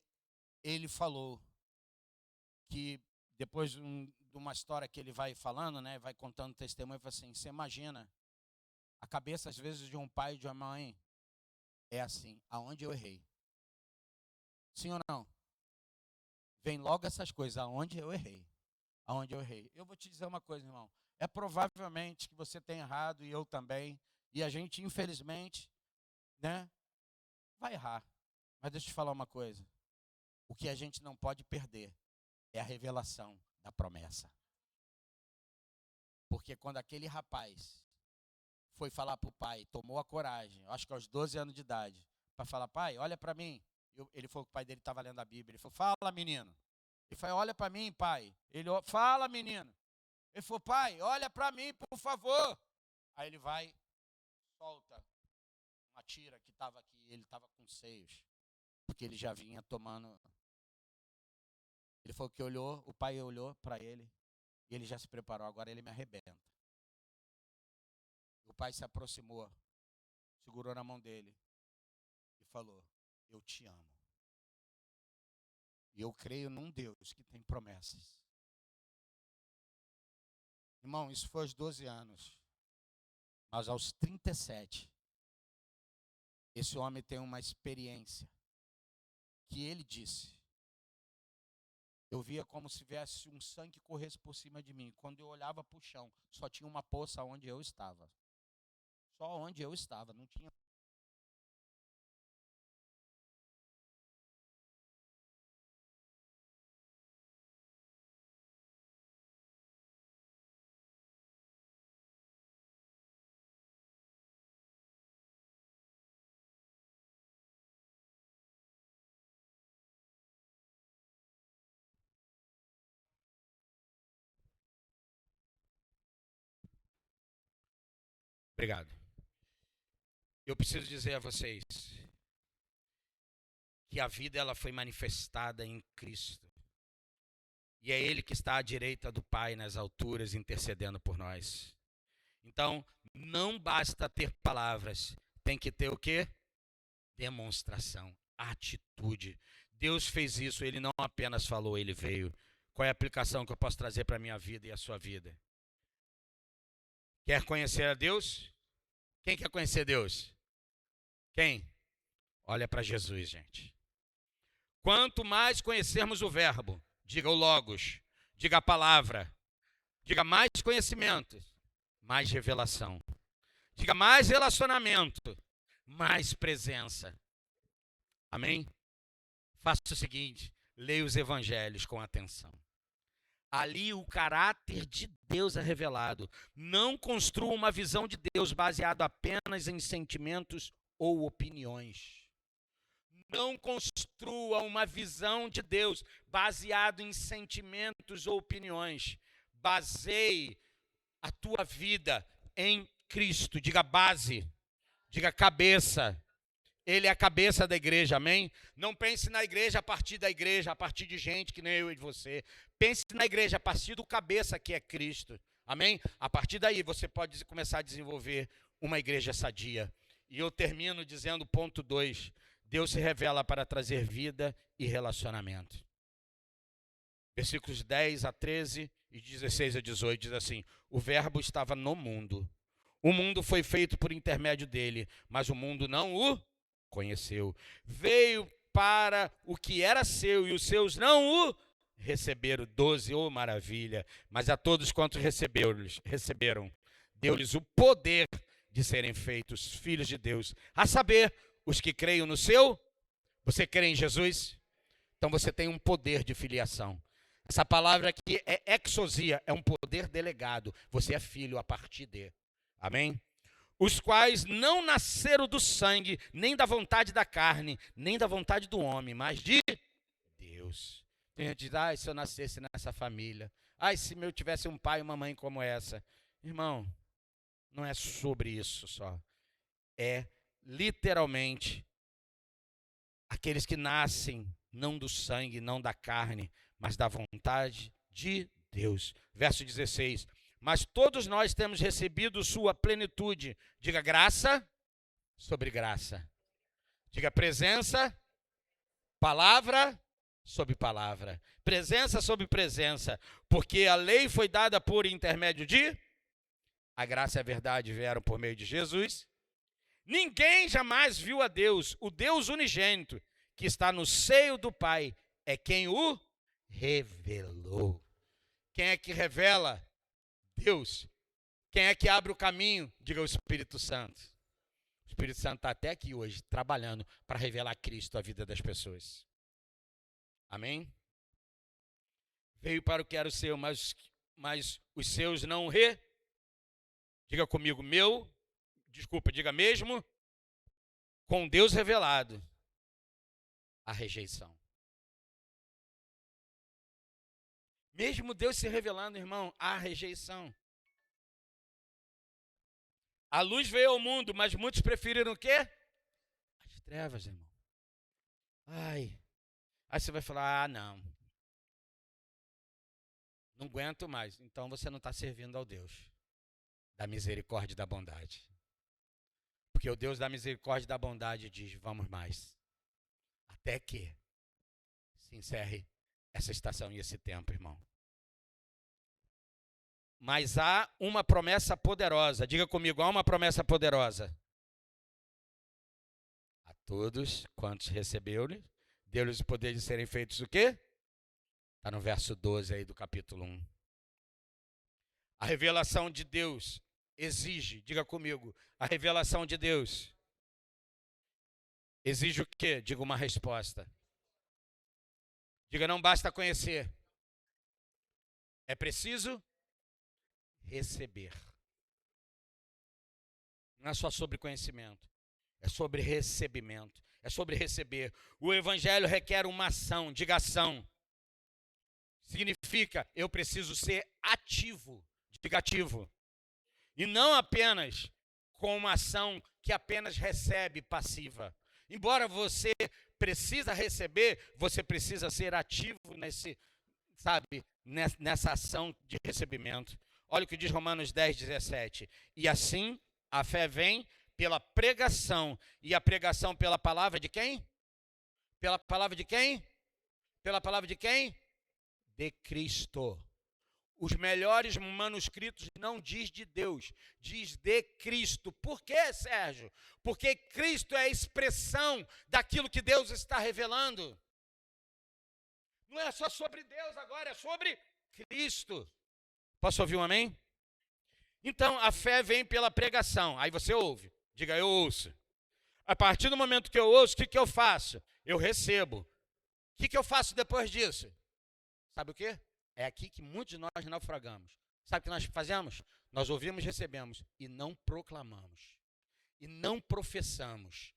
ele falou que depois de uma história que ele vai falando, né, vai contando testemunho, ele fala assim, você imagina A cabeça, às vezes, de um pai e de uma mãe é assim: aonde eu errei? Sim ou não? Vem logo essas coisas: aonde eu errei? Aonde eu errei? Eu vou te dizer uma coisa, irmão. É provavelmente que você tem errado e eu também. E a gente, infelizmente, né, vai errar. Mas deixa eu te falar uma coisa. O que a gente não pode perder é a revelação da promessa. Porque quando aquele rapaz foi falar para o pai, tomou a coragem, acho que aos 12 anos de idade, para falar: pai, olha para mim. Ele falou que o pai dele estava lendo a Bíblia. Ele falou: fala, menino. Ele falou: olha para mim, pai. Ele: fala, menino. Ele falou: pai, olha para mim, por favor. Aí ele vai, solta uma tira que estava aqui. Ele estava com seios, porque ele já vinha tomando. Ele falou que olhou, o pai olhou para ele, e ele já se preparou: agora ele me arrebenta. O pai se aproximou, segurou na mão dele e falou: eu te amo. E eu creio num Deus que tem promessas. Irmão, isso foi aos 12 anos. Mas aos 37, esse homem tem uma experiência que ele disse: eu via como se viesse um sangue que corresse por cima de mim. Quando eu olhava para o chão, só tinha uma poça onde eu estava. Só onde eu estava, não tinha. Obrigado. Eu preciso dizer a vocês que a vida ela foi manifestada em Cristo. E é Ele que está à direita do Pai nas alturas, intercedendo por nós. Então, não basta ter palavras, tem que ter o quê? Demonstração, atitude. Deus fez isso, Ele não apenas falou, Ele veio. Qual é a aplicação que eu posso trazer para a minha vida e a sua vida? Quer conhecer a Deus? Quem quer conhecer Deus? Quem? Olha para Jesus, gente. Quanto mais conhecermos o verbo, diga o logos, diga a palavra, diga mais conhecimento, mais revelação. Diga mais relacionamento, mais presença. Amém? Faça o seguinte, leia os evangelhos com atenção. Ali o caráter de Deus é revelado. Não construa uma visão de Deus baseada apenas em sentimentos ou opiniões. Não construa uma visão de Deus baseado em sentimentos ou opiniões. Baseie a tua vida em Cristo. Diga base, diga cabeça. Ele é a cabeça da igreja, amém? Não pense na igreja a partir da igreja, a partir de gente que nem eu e você. Pense na igreja a partir do cabeça que é Cristo, amém? A partir daí você pode começar a desenvolver uma igreja sadia. E eu termino dizendo ponto 2. Deus se revela para trazer vida e relacionamento. Versículos 10 a 13 e 16 a 18 diz assim: o verbo estava no mundo. O mundo foi feito por intermédio dele, mas o mundo não o conheceu. Veio para o que era seu e os seus não o receberam. 12, oh maravilha. Mas a todos quantos receberam, deu-lhes o poder de serem feitos filhos de Deus. A saber, os que creem no seu. Você crê em Jesus? Então você tem um poder de filiação. Essa palavra aqui é exousia, é um poder delegado. Você é filho a partir de. Amém? Os quais não nasceram do sangue, nem da vontade da carne, nem da vontade do homem, mas de Deus. Tem gente que diz: ai, se eu nascesse nessa família. Ai, se eu tivesse um pai e uma mãe como essa. Irmão, não é sobre isso só. É literalmente aqueles que nascem não do sangue, não da carne, mas da vontade de Deus. Verso 16. Mas todos nós temos recebido sua plenitude. Diga graça sobre graça. Diga presença, palavra sobre palavra. Presença sobre presença. Porque a lei foi dada por intermédio de a graça e a verdade vieram por meio de Jesus. Ninguém jamais viu a Deus, o Deus unigênito, que está no seio do Pai, é quem o revelou. Quem é que revela? Deus. Quem é que abre o caminho? Diga o Espírito Santo. O Espírito Santo está até aqui hoje, trabalhando para revelar Cristo à vida das pessoas. Amém? Veio para o que era o seu, mas os seus não diga comigo, diga mesmo, com Deus revelado, a rejeição. Mesmo Deus se revelando, irmão, a rejeição. A luz veio ao mundo, mas muitos preferiram o quê? As trevas, irmão. Aí você vai falar, não aguento mais. Então você não está servindo ao Deus da misericórdia e da bondade. Porque o Deus da misericórdia e da bondade diz, vamos mais. Até que se encerre essa estação e esse tempo, irmão. Mas há uma promessa poderosa. Diga comigo, há uma promessa poderosa. A todos quantos receberam, deu-lhes o poder de serem feitos o quê? Está no verso 12 aí do capítulo 1. A revelação de Deus exige, diga comigo, a revelação de Deus exige o quê? Diga uma resposta. Diga, não basta conhecer. É preciso receber. Não é só sobre conhecimento, é sobre recebimento, é sobre receber. O evangelho requer uma ação, diga ação. Significa, eu preciso ser ativo, diga ativo. E não apenas com uma ação que apenas recebe, passiva. Embora você precisa receber, você precisa ser ativo nessa ação de recebimento. Olha o que diz Romanos 10, 17. E assim, a fé vem pela pregação. E a pregação pela palavra de quem? Pela palavra de quem? Pela palavra de quem? De Cristo. Os melhores manuscritos não diz de Deus, diz de Cristo. Por quê, Sérgio? Porque Cristo é a expressão daquilo que Deus está revelando. Não é só sobre Deus agora, é sobre Cristo. Posso ouvir um amém? Então, a fé vem pela pregação. Aí você ouve. Diga, eu ouço. A partir do momento que eu ouço, o que eu faço? Eu recebo. O que eu faço depois disso? Sabe o quê? É aqui que muitos de nós naufragamos. Sabe o que nós fazemos? Nós ouvimos, recebemos e não proclamamos. E não professamos.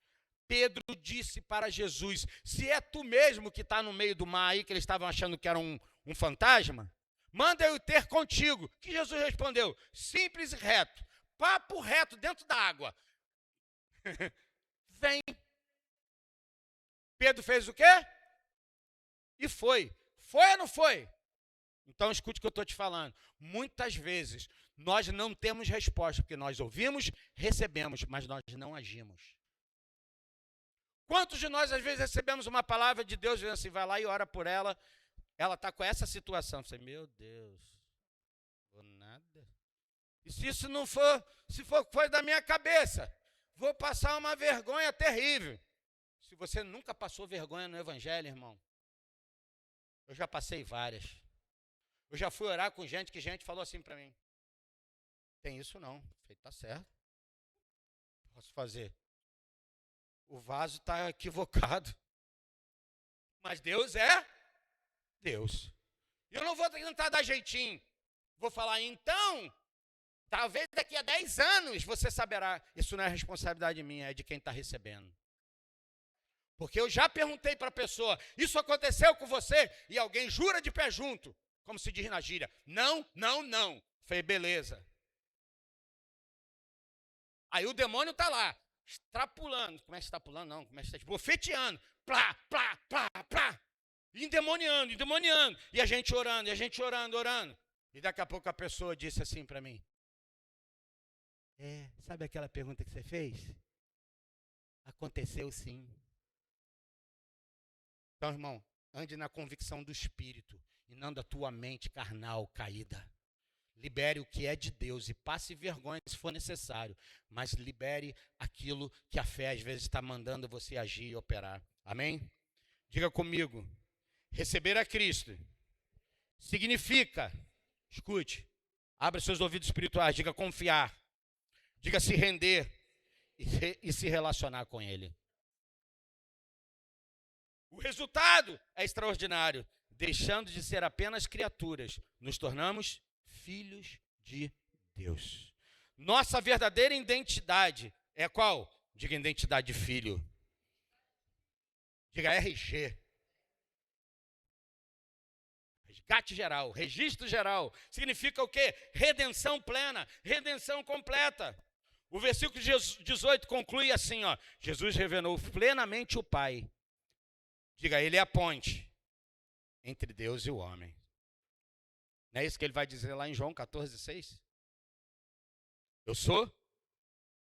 Pedro disse para Jesus, se é tu mesmo que está no meio do mar aí, que eles estavam achando que era um fantasma, manda eu ter contigo. Que Jesus respondeu, simples e reto, papo reto dentro da água. Vem. Pedro fez o quê? E foi. Foi ou não foi? Então escute o que eu estou te falando. Muitas vezes nós não temos resposta, porque nós ouvimos, recebemos, mas nós não agimos. Quantos de nós às vezes recebemos uma palavra de Deus, dizendo assim, vai lá e ora por ela, ela está com essa situação. Você, meu Deus, vou nada. E se isso não for, se for coisa da minha cabeça, vou passar uma vergonha terrível. Se você nunca passou vergonha no evangelho, irmão, eu já passei várias. Eu já fui orar com gente que gente falou assim para mim. Tem isso não. Falei, tá certo. Posso fazer. O vaso está equivocado. Mas Deus é Deus. Eu não vou tentar dar jeitinho. Vou falar, então, talvez daqui a 10 anos você saberá. Isso não é responsabilidade minha, é de quem está recebendo. Porque eu já perguntei para a pessoa, isso aconteceu com você? E alguém jura de pé junto, como se diz na gíria. Não, não, não. Falei, beleza. Aí o demônio está lá, extrapulando. Como é que está pulando? Não, como é que está bofeteando. Plá, plá, plá, plá. Endemoniando, endemoniando. E a gente orando, orando. E daqui a pouco a pessoa disse assim para mim. Sabe aquela pergunta que você fez? Aconteceu sim. Então, irmão, ande na convicção do Espírito e não da tua mente carnal caída. Libere o que é de Deus e passe vergonha se for necessário, mas libere aquilo que a fé às vezes está mandando você agir e operar. Amém? Diga comigo, receber a Cristo significa, escute, abra seus ouvidos espirituais, diga confiar, diga se render e se relacionar com Ele. O resultado é extraordinário. Deixando de ser apenas criaturas, nos tornamos filhos de Deus. Nossa verdadeira identidade é qual? Diga identidade de filho. Diga RG. Resgate geral, registro geral. Significa o quê? Redenção plena, redenção completa. O versículo 18 conclui assim, ó. Jesus revelou plenamente o Pai. Diga, Ele é a ponte entre Deus e o homem. Não é isso que ele vai dizer lá em João 14:6? Eu sou?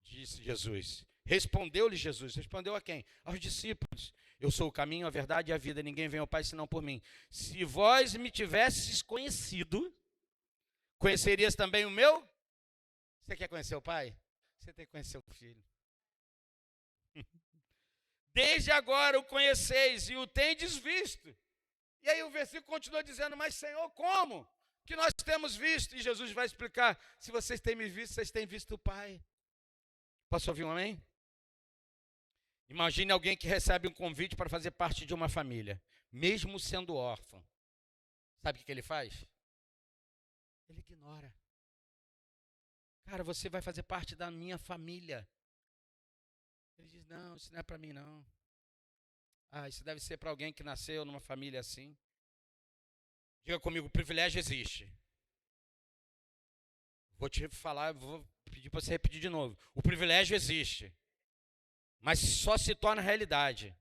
Disse Jesus. Respondeu-lhe Jesus. Respondeu a quem? Aos discípulos. Eu sou o caminho, a verdade e a vida. Ninguém vem ao Pai senão por mim. Se vós me tivesses conhecido, conhecerias também o meu? Você quer conhecer o Pai? Você tem que conhecer o Filho. Desde agora o conheceis e o tendes visto. E aí o versículo continua dizendo, mas Senhor, como que nós temos visto? E Jesus vai explicar, se vocês têm me visto, vocês têm visto o Pai. Posso ouvir um amém? Imagine alguém que recebe um convite para fazer parte de uma família, mesmo sendo órfão. Sabe o que ele faz? Ele ignora. Cara, você vai fazer parte da minha família. Ele diz, não, isso não é para mim não. Ah, isso deve ser para alguém que nasceu numa família assim. Diga comigo, o privilégio existe. Vou te falar, vou pedir para você repetir de novo. O privilégio existe, mas só se torna realidade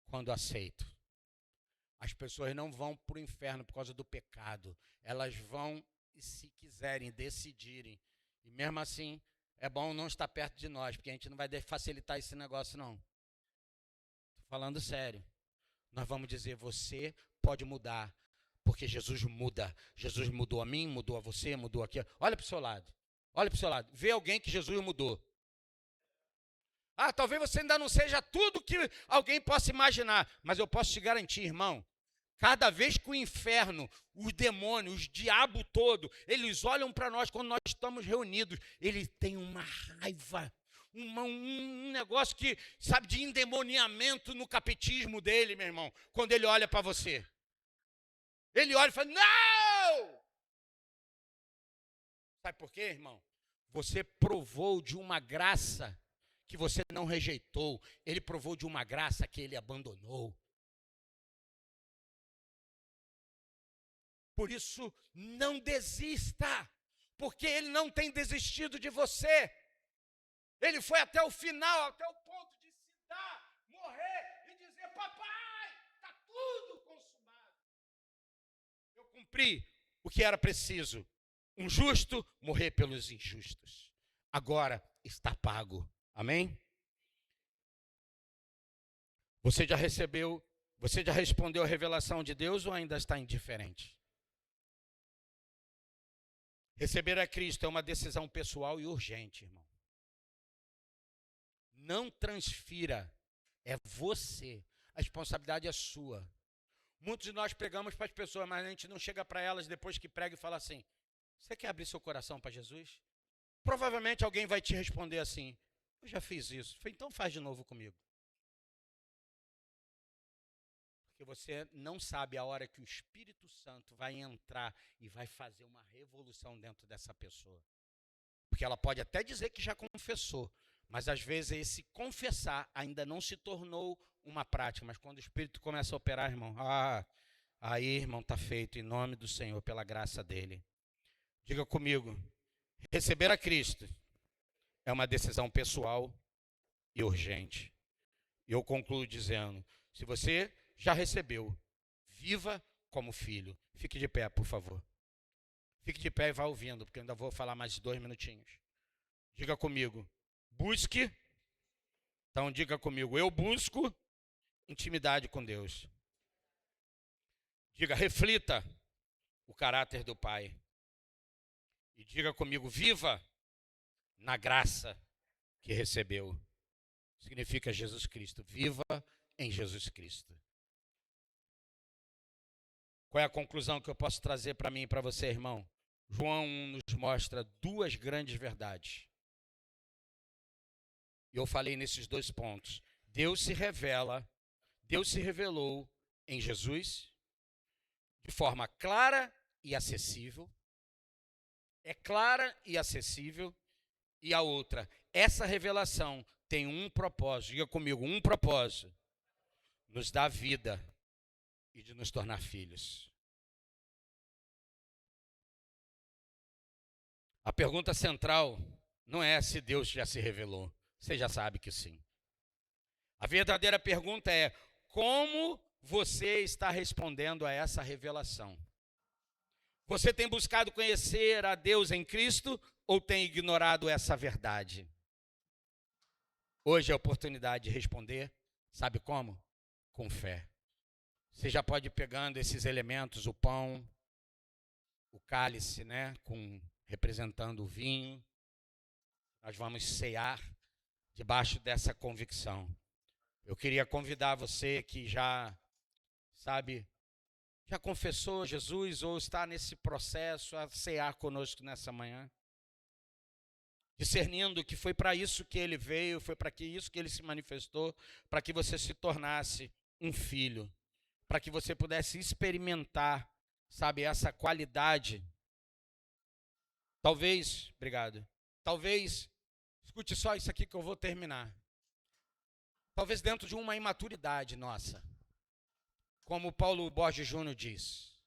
quando aceito. As pessoas não vão para o inferno por causa do pecado. Elas vão, se quiserem, decidirem. E mesmo assim, é bom não estar perto de nós, porque a gente não vai facilitar esse negócio, não. Falando sério, nós vamos dizer, você pode mudar, porque Jesus muda. Jesus mudou a mim, mudou a você, mudou aqui. Olha para o seu lado, olha para o seu lado. Vê alguém que Jesus mudou. Ah, talvez você ainda não seja tudo que alguém possa imaginar, mas eu posso te garantir, irmão, cada vez que o inferno, os demônios, os diabo todo, eles olham para nós quando nós estamos reunidos, ele tem uma raiva. Um negócio que, sabe, de endemoniamento no capetismo dele, meu irmão, quando ele olha para você. Ele olha e fala, não! Sabe por quê, irmão? Você provou de uma graça que você não rejeitou. Ele provou de uma graça que ele abandonou. Por isso, não desista, porque ele não tem desistido de você. Ele foi até o final, até o ponto de se dar, morrer e dizer, papai, está tudo consumado. Eu cumpri o que era preciso. Um justo morrer pelos injustos. Agora está pago. Amém? Você já recebeu, você já respondeu a revelação de Deus ou ainda está indiferente? Receber a Cristo é uma decisão pessoal e urgente, irmão. Não transfira, é você. A responsabilidade é sua. Muitos de nós pregamos para as pessoas, mas a gente não chega para elas depois que prega e fala assim, você quer abrir seu coração para Jesus? Provavelmente alguém vai te responder assim, eu já fiz isso. Então faz de novo comigo. Porque você não sabe a hora que o Espírito Santo vai entrar e vai fazer uma revolução dentro dessa pessoa. Porque ela pode até dizer que já confessou, mas às vezes esse confessar ainda não se tornou uma prática. Mas quando o Espírito começa a operar, irmão, aí, irmão, está feito em nome do Senhor, pela graça dele. Diga comigo, receber a Cristo é uma decisão pessoal e urgente. E eu concluo dizendo, se você já recebeu, viva como filho. Fique de pé, por favor. Fique de pé e vá ouvindo, porque eu ainda vou falar mais 2 minutinhos. Diga comigo, busque. Então diga comigo, eu busco intimidade com Deus. Diga, reflita o caráter do Pai. E diga comigo, viva na graça que recebeu. Significa Jesus Cristo. Viva em Jesus Cristo. Qual é a conclusão que eu posso trazer para mim e para você, irmão? João nos mostra duas grandes verdades. E eu falei nesses dois pontos. Deus se revelou em Jesus de forma clara e acessível. É clara e acessível. E a outra, essa revelação tem um propósito. Diga comigo, um propósito. Nos dar vida e de nos tornar filhos. A pergunta central não é se Deus já se revelou. Você já sabe que sim. A verdadeira pergunta é: como você está respondendo a essa revelação? Você tem buscado conhecer a Deus em Cristo ou tem ignorado essa verdade? Hoje é a oportunidade de responder. Sabe como? Com fé. Você já pode ir pegando esses elementos, o pão, o cálice, né, representando o vinho. Nós vamos cear debaixo dessa convicção. Eu queria convidar você que já confessou Jesus ou está nesse processo a cear conosco nessa manhã. Discernindo que foi para isso que ele veio, foi para isso que ele se manifestou, para que você se tornasse um filho, para que você pudesse experimentar, essa qualidade. Talvez, escute só isso aqui que eu vou terminar. Talvez dentro de uma imaturidade nossa, como Paulo Borges Júnior diz.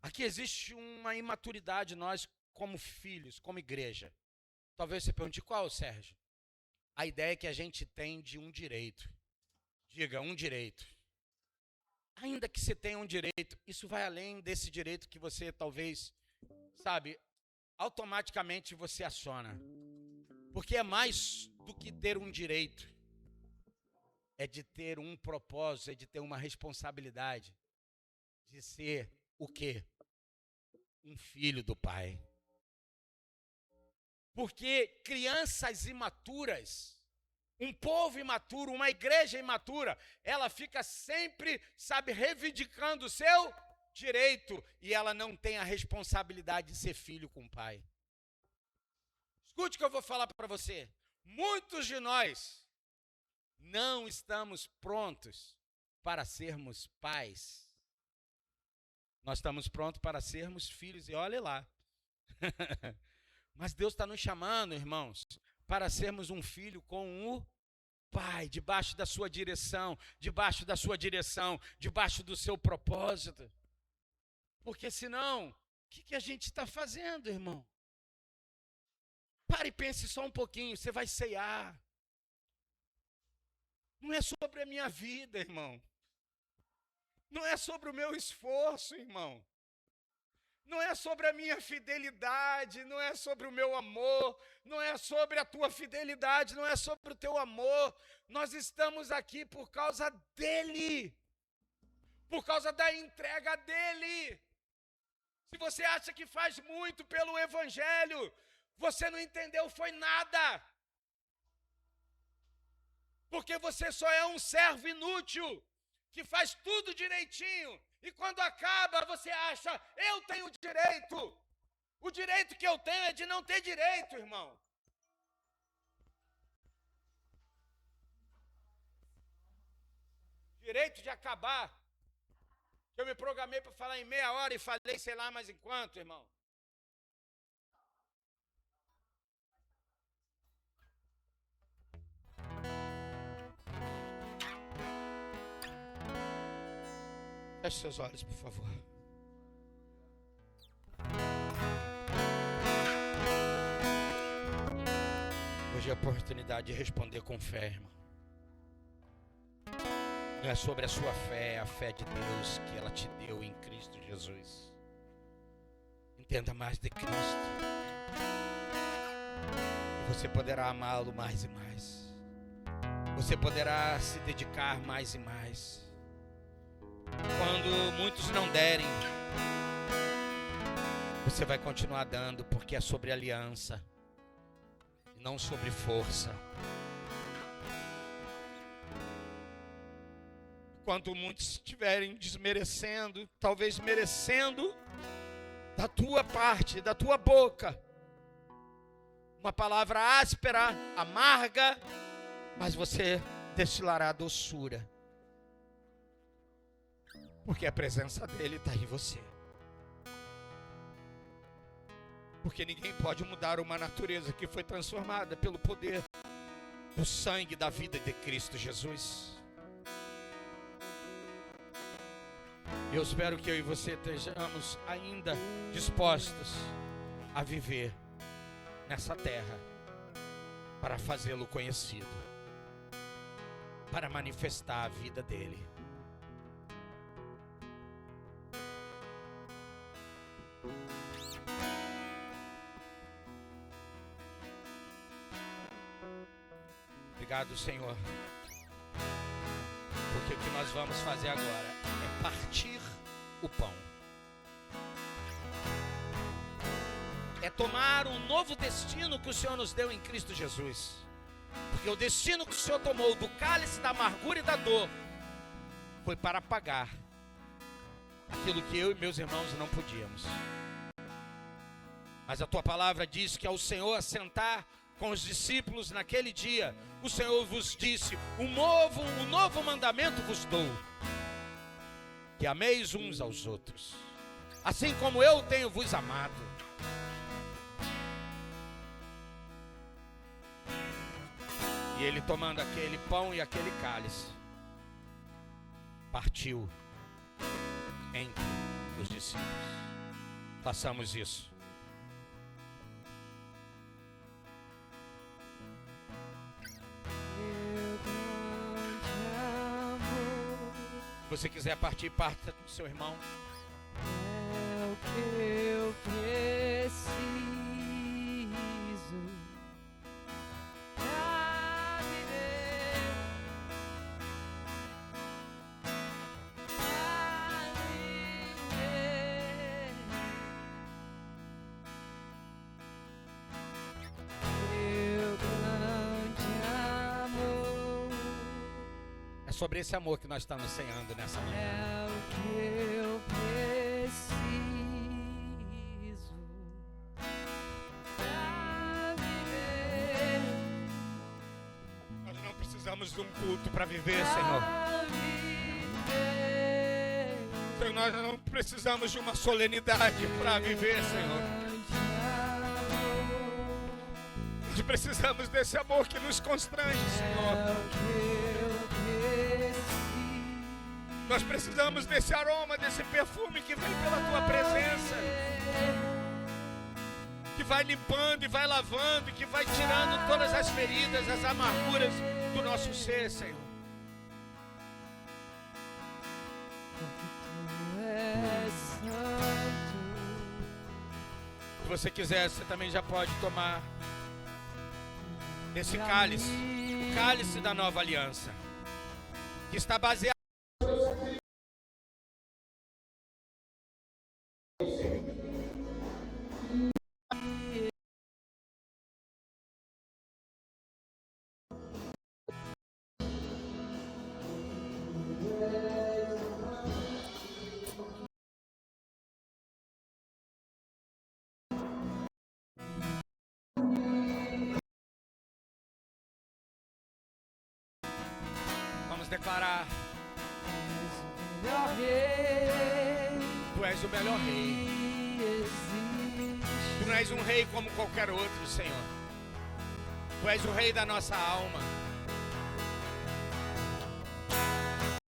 Aqui existe uma imaturidade nós como filhos, como igreja. Talvez você pergunte, qual, Sérgio? A ideia é que a gente tem de um direito. Diga, um direito. Ainda que você tenha um direito, isso vai além desse direito que você talvez, automaticamente você aciona. Porque é mais do que ter um direito. É de ter um propósito, é de ter uma responsabilidade. De ser o quê? Um filho do Pai. Porque crianças imaturas, um povo imaturo, uma igreja imatura, ela fica sempre, reivindicando o seu direito e ela não tem a responsabilidade de ser filho com o pai. Escute o que eu vou falar para você. Muitos de nós não estamos prontos para sermos pais. Nós estamos prontos para sermos filhos e olhe lá. Mas Deus está nos chamando, irmãos, para sermos um filho com o Pai, debaixo da sua direção, debaixo do seu propósito. Porque senão, o que a gente está fazendo, irmão? Pare e pense só um pouquinho, você vai cear. Não é sobre a minha vida, irmão. Não é sobre o meu esforço, irmão. Não é sobre a minha fidelidade, não é sobre o meu amor, não é sobre a tua fidelidade, não é sobre o teu amor. Nós estamos aqui por causa dele, por causa da entrega dele. Se você acha que faz muito pelo evangelho, você não entendeu, foi nada. Porque você só é um servo inútil, que faz tudo direitinho. E quando acaba, você acha, eu tenho direito. O direito que eu tenho é de não ter direito, irmão. Direito de acabar. Eu me programei para falar em meia hora e falei sei lá mais enquanto, irmão. Feche seus olhos, por favor. Hoje é a oportunidade de responder com fé, irmão. Não é sobre a sua fé, é a fé de Deus que ela te deu em Cristo Jesus. Entenda mais de Cristo. E você poderá amá-lo mais e mais. Você poderá se dedicar mais e mais. Quando muitos não derem, Você vai continuar dando, porque é sobre aliança, e não sobre força. Enquanto muitos estiverem desmerecendo, talvez merecendo da tua parte, da tua boca, uma palavra áspera, amarga, mas você destilará doçura, porque a presença dele está em você. Porque ninguém pode mudar uma natureza que foi transformada pelo poder do sangue da vida de Cristo Jesus. Eu espero que eu e você estejamos ainda dispostos a viver nessa terra para fazê-lo conhecido, para manifestar a vida dele. Obrigado, Senhor, porque o que nós vamos fazer agora é partir o pão, é tomar um novo destino que o Senhor nos deu em Cristo Jesus, porque o destino que o Senhor tomou do cálice da amargura e da dor foi para pagar aquilo que eu e meus irmãos não podíamos. Mas a tua palavra diz que ao Senhor assentar com os discípulos naquele dia, o Senhor vos disse: um novo mandamento vos dou, que ameis uns aos outros, assim como eu tenho vos amado. E ele, tomando aquele pão e aquele cálice, partiu entre os discípulos. Façamos isso. Se você quiser partir, parta com seu irmão. É o que eu preciso pra viver, Teu grande amor. É sobre esse amor que nós estamos ceando nessa manhã. É o que eu preciso pra viver, Nós não precisamos de um culto para viver, Senhor. pra viver. Senhor, nós não precisamos de uma solenidade para viver, Senhor. Nós precisamos desse amor que nos constrange, Senhor. É o que eu preciso. Nós precisamos desse aroma, desse perfume que vem pela tua presença, que vai limpando e vai lavando, que vai tirando todas as feridas, as amarguras do nosso ser, Senhor. Tu és santo. Se você quiser, você também já pode tomar desse cálice, o cálice da nova aliança, que está baseado. Vamos declarar: Melhor rei Tu és o melhor rei. que existe. Tu não és um rei como qualquer outro, Senhor. Tu és o rei da nossa alma.